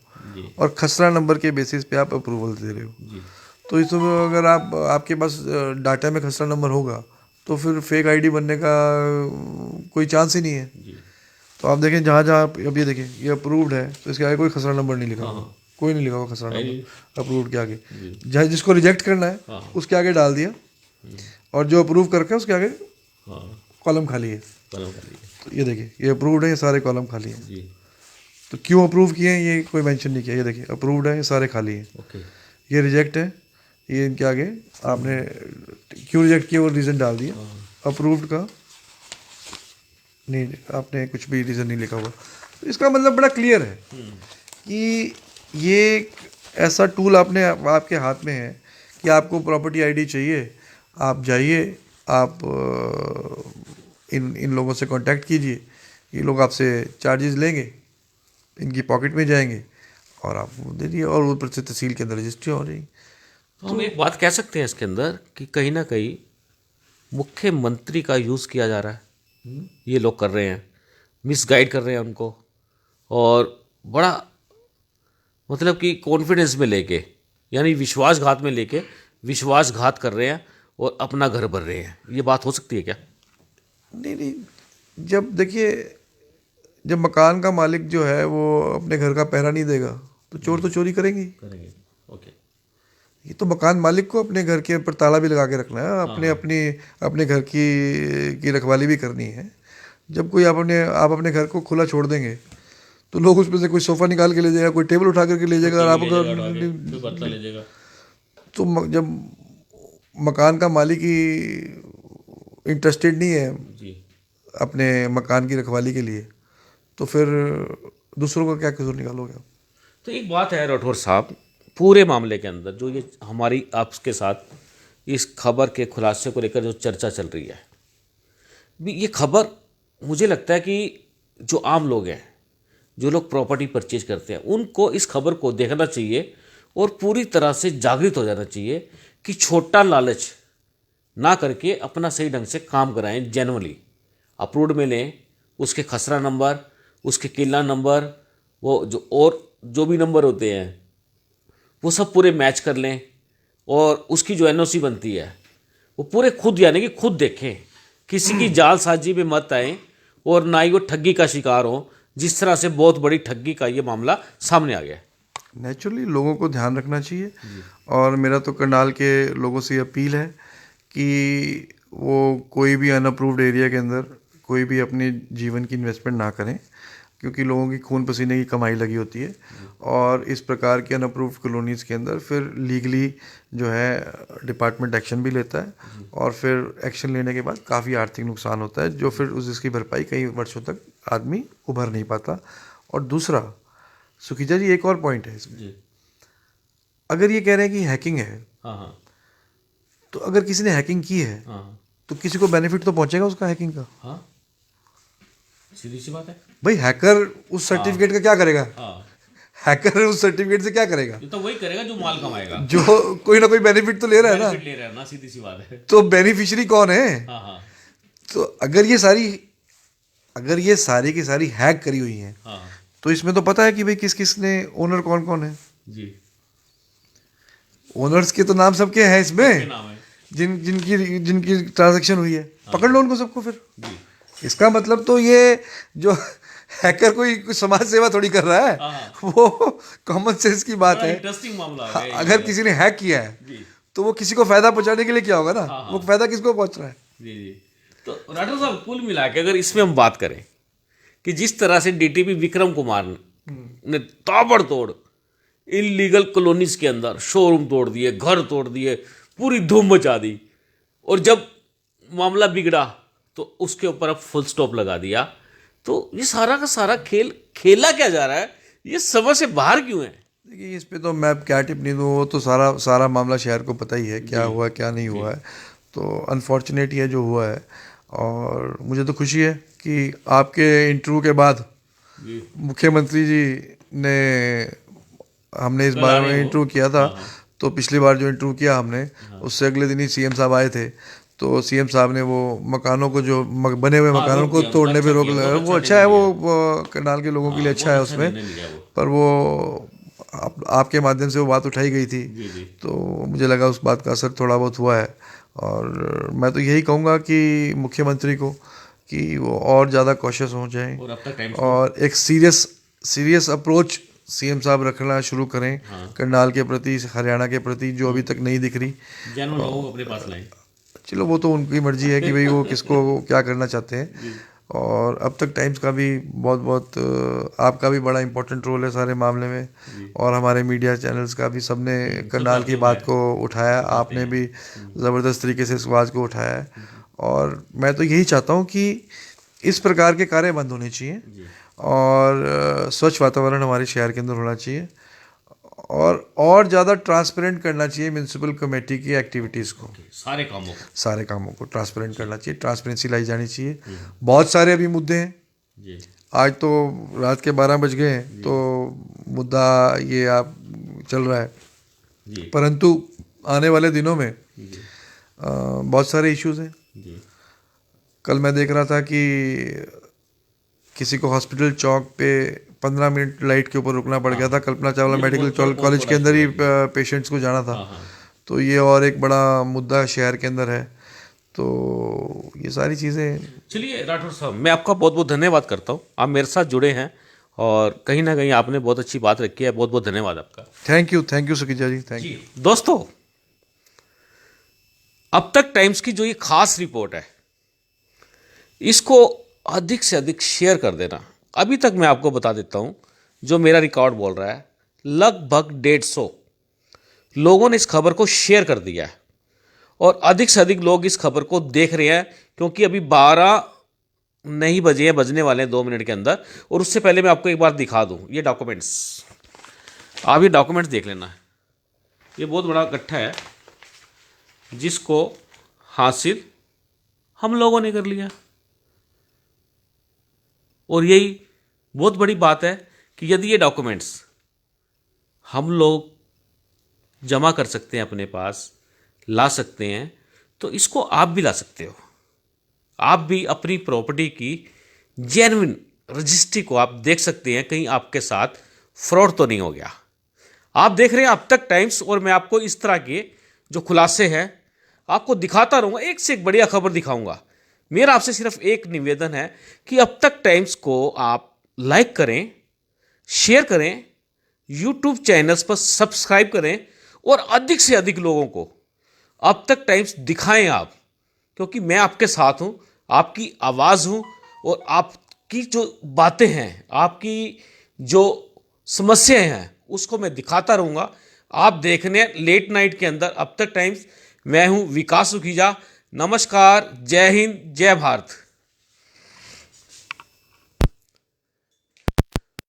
और खसरा नंबर के बेसिस पे आप अप्रूवल दे रहे हो। तो इसमें अगर आपके पास डाटा में खसरा नंबर होगा तो फिर फेक आईडी बनने का कोई चांस ही नहीं है। तो आप देखें जहाँ जहाँ अब ये देखें, ये अप्रूव्ड है तो इसके आगे कोई खसरा नंबर नहीं लिखा हुआ, कोई नहीं लिखा हुआ खसरा नंबर अप्रूव्ड के आगे। जहाँ जिसको रिजेक्ट करना है उसके आगे डाल दिया, और जो अप्रूव करके उसके आगे कॉलम खाली है। तो ये देखिए, ये अप्रूव्ड है, ये सारे कॉलम खाली हैं। तो क्यों अप्रूव किए हैं ये कोई मेंशन नहीं किया। ये देखिए अप्रूव्ड है, ये सारे खाली हैं। ये रिजेक्ट है, ये इनके आगे आपने क्यों रिजेक्ट किया वो रीज़न डाल दिया। अप्रूव्ड का नहीं, आपने कुछ भी रीज़न नहीं लिखा हुआ। तो इसका मतलब बड़ा क्लियर है कि ये एक ऐसा टूल आपके हाथ में है कि आपको प्रॉपर्टी आईडी चाहिए, आप जाइए, आप इन लोगों से कांटेक्ट कीजिए, ये लोग आपसे चार्जेस लेंगे, इनकी पॉकेट में जाएंगे और आप दे दिए, और ऊपर से तहसील के अंदर रजिस्ट्री हो रही। तो हम एक बात कह सकते हैं इसके अंदर कि कहीं ना कहीं मुख्यमंत्री का यूज़ किया जा रहा है। ये लोग कर रहे हैं, मिसगाइड कर रहे हैं उनको, और बड़ा मतलब कि कॉन्फिडेंस में लेके, यानी विश्वासघात में लेके विश्वासघात कर रहे हैं और अपना घर भर रहे हैं। ये बात हो सकती है क्या? नहीं, जब देखिए, जब मकान का मालिक जो है वो अपने घर का पहरा नहीं देगा तो चोर तो चोरी करेंगे। ओके। ये तो मकान मालिक को अपने घर के ऊपर ताला भी लगा के रखना है, अपने घर की रखवाली भी करनी है। जब कोई आप अपने घर को खुला छोड़ देंगे तो लोग उसमें से कोई सोफ़ा निकाल के ले जाएगा, कोई टेबल उठा करके ले जाएगा, और आप अगर तो जब मकान का मालिक ही इंटरेस्टेड नहीं है जी। अपने मकान की रखवाली के लिए, तो फिर दूसरों का क्या कसूर निकालोगे आप? तो एक बात है राठौर साहब, पूरे मामले के अंदर जो ये हमारी आपके साथ इस खबर के खुलासे को लेकर जो चर्चा चल रही है, ये खबर मुझे लगता है कि जो आम लोग हैं, जो लोग प्रॉपर्टी परचेज करते हैं, उनको इस खबर को देखना चाहिए और पूरी तरह से जागृत हो जाना चाहिए कि छोटा लालच ना करके अपना सही ढंग से काम कराएं, जेन्युइनली अप्रूव्ड में लें, उसके खसरा नंबर, उसके किला नंबर, वो जो भी नंबर होते हैं वो सब पूरे मैच कर लें, और उसकी जो एनओसी बनती है वो पूरे खुद, यानी कि खुद देखें, किसी की जालसाजी में मत आए और ना ही वो ठगी का शिकार हो, जिस तरह से बहुत बड़ी ठगी का ये मामला सामने आ गया है। नेचुरली लोगों को ध्यान रखना चाहिए, और मेरा तो करनाल के लोगों से अपील है कि वो कोई भी अनअप्रूव्ड एरिया के अंदर कोई भी अपने जीवन की इन्वेस्टमेंट ना करें, क्योंकि लोगों की खून पसीने की कमाई लगी होती है, और इस प्रकार के अनअप्रूव्ड कॉलोनीज़ के अंदर फिर लीगली जो है डिपार्टमेंट एक्शन भी लेता है, और फिर एक्शन लेने के बाद काफ़ी आर्थिक नुकसान होता है, जो फिर उसकी भरपाई कई वर्षों तक आदमी उभर नहीं पाता। और दूसरा, सुखीजा जी, एक और पॉइंट है इसमें, जी। अगर ये कह रहे हैं कि हैकिंग है, हाँ हाँ तो अगर किसी ने हैकिंग की है हाँ तो किसी को बेनिफिट तो पहुंचेगा उसका हैकिंग का। हाँ, सीधी सी बात है। भाई हैकर उस सर्टिफिकेट का क्या करेगा? हाँ, हैकर उस सर्टिफिकेट से क्या करेगा? ये तो वही करेगा जो माल कमाएगा, जो कोई ना कोई बेनिफिट तो ले रहा है ना, बेनिफिट ले रहा है ना, सीधी सी बात है। तो बेनिफिशियरी कौन है? हाँ हाँ तो अगर ये सारी की सारी हैक करी हुई है, हाँ तो इसमें तो पता है कि भाई किस किस ने, ओनर कौन कौन है। जी, ओनर्स के तो नाम सबके हैं ये इसमें, नाम है जिनकी ट्रांजैक्शन हुई है, पकड़ लो उनको सबको फिर। जी। इसका मतलब तो ये जो हैकर कोई समाज सेवा थोड़ी कर रहा है, हाँ। वो कॉमन सेंस की बात बड़ा है। इंटरेस्टिंग मामला है ये। अगर किसी ने हैक किया है जी तो वो किसी को फायदा पहुंचाने के लिए किया होगा ना, हाँ। वो फायदा किसको पहुंच रहा है? जी जी। तो राठौर साहब, कुल मिला के अगर इसमें हम बात करें कि जिस तरह से डीटीपी विक्रम कुमार ने ताबड़तोड़ इलीगल कॉलोनीज के अंदर शोरूम तोड़ दिए, घर तोड़ दिए, पूरी धूम मचा दी, और जब मामला बिगड़ा तो उसके ऊपर अब फुल स्टॉप लगा दिया, तो ये सारा का सारा खेल खेला क्या जा रहा है, ये समझ से बाहर क्यों है? देखिए, इस पे तो मैं क्या टिप्पणी दूँ, वो तो सारा मामला शहर को पता ही है, क्या हुआ क्या नहीं हुआ है। तो अनफॉर्चुनेट ही है जो हुआ है, और मुझे तो खुशी है कि आपके इंटरव्यू के बाद जी मुख्यमंत्री जी ने, हमने इस बारे में इंटरव्यू किया था, तो पिछली बार जो इंटरव्यू किया हमने, उससे अगले दिन ही सीएम साहब आए थे, तो सीएम साहब ने वो मकानों को, जो बने हुए मकानों को तोड़ने पे रोक लगाया। वो अच्छा है, वो करनाल के लोगों के लिए अच्छा है उसमें, पर वो आपके माध्यम से वो बात उठाई गई थी, तो मुझे लगा उस बात का असर थोड़ा बहुत हुआ है। और मैं तो यही कहूँगा कि मुख्यमंत्री को कि वो और ज़्यादा कॉशियस हो जाएं, और अब तक और एक सीरियस अप्रोच सीएम साहब रखना शुरू करें करनाल के प्रति, हरियाणा के प्रति, जो अभी तक नहीं दिख रही। जेन्युइन लोगों को अपने पास लाएं। चलो, वो तो उनकी मर्जी है कि भाई वो किसको क्या करना चाहते हैं। और अब तक टाइम्स का भी बहुत आपका भी बड़ा इंपॉर्टेंट रोल है सारे मामले में, और हमारे मीडिया चैनल्स का भी, सबने करनाल की बात को उठाया, आपने भी ज़बरदस्त तरीके से इस बात को उठाया है। और मैं तो यही चाहता हूँ कि इस प्रकार के कार्य बंद होने चाहिए, और स्वच्छ वातावरण हमारे शहर के अंदर होना चाहिए, और ज़्यादा ट्रांसपेरेंट करना चाहिए म्यूनसिपल कमेटी की एक्टिविटीज़ को, सारे कामों को ट्रांसपेरेंट करना चाहिए, ट्रांसपेरेंसी लाई जानी चाहिए। बहुत सारे अभी मुद्दे हैं, आज तो रात के 12 बज गए हैं, तो मुद्दा ये आप चल रहा है, परंतु आने वाले दिनों में बहुत सारे इश्यूज़ हैं। कल मैं देख रहा था कि किसी को हॉस्पिटल चौक पे 15 मिनट लाइट के ऊपर रुकना पड़ गया था, कल्पना चावला मेडिकल कॉलेज के अंदर ही पेशेंट्स को जाना था। तो ये और एक बड़ा मुद्दा शहर के अंदर है। तो ये सारी चीज़ें। चलिए राठौर साहब, मैं आपका बहुत बहुत धन्यवाद करता हूँ, आप मेरे साथ जुड़े हैं और कहीं ना कहीं आपने बहुत अच्छी बात रखी है। बहुत बहुत धन्यवाद आपका। Thank you Sukija ji, thank you. दोस्तों, अब तक टाइम्स की जो ये खास रिपोर्ट है, इसको अधिक से अधिक शेयर कर देना। अभी तक मैं आपको बता देता हूं, जो मेरा रिकॉर्ड बोल रहा है, लगभग 150 लोगों ने इस खबर को शेयर कर दिया है और अधिक से अधिक लोग इस खबर को देख रहे हैं, क्योंकि अभी 12 नहीं बजे हैं, बजने वाले हैं 2 मिनट के अंदर। और उससे पहले मैं आपको एक बार दिखा दूं ये डॉक्यूमेंट्स। आप ये डॉक्यूमेंट्स देख लेना। ये बहुत बड़ा गट्ठा है जिसको हासिल हम लोगों ने कर लिया। और यही बहुत बड़ी बात है कि यदि ये डॉक्यूमेंट्स हम लोग जमा कर सकते हैं, अपने पास ला सकते हैं, तो इसको आप भी ला सकते हो। आप भी अपनी प्रॉपर्टी की जेन्युइन रजिस्ट्री को आप देख सकते हैं, कहीं आपके साथ फ्रॉड तो नहीं हो गया। आप देख रहे हैं अब तक टाइम्स, और मैं आपको इस तरह के जो खुलासे हैं आपको दिखाता रहूँगा, एक से एक बढ़िया खबर दिखाऊंगा। मेरा आपसे सिर्फ एक निवेदन है कि अब तक टाइम्स को आप लाइक करें, शेयर करें, यूट्यूब चैनल्स पर सब्सक्राइब करें और अधिक से अधिक लोगों को अब तक टाइम्स दिखाएं आप, क्योंकि मैं आपके साथ हूं, आपकी आवाज़ हूं, और आपकी जो बातें हैं, आपकी जो समस्याएं हैं, उसको मैं दिखाता रहूँगा। आप देखने लेट नाइट के अंदर अब तक टाइम्स। मैं हूं विकास सुखीजा। नमस्कार, जय हिंद, जय भारत।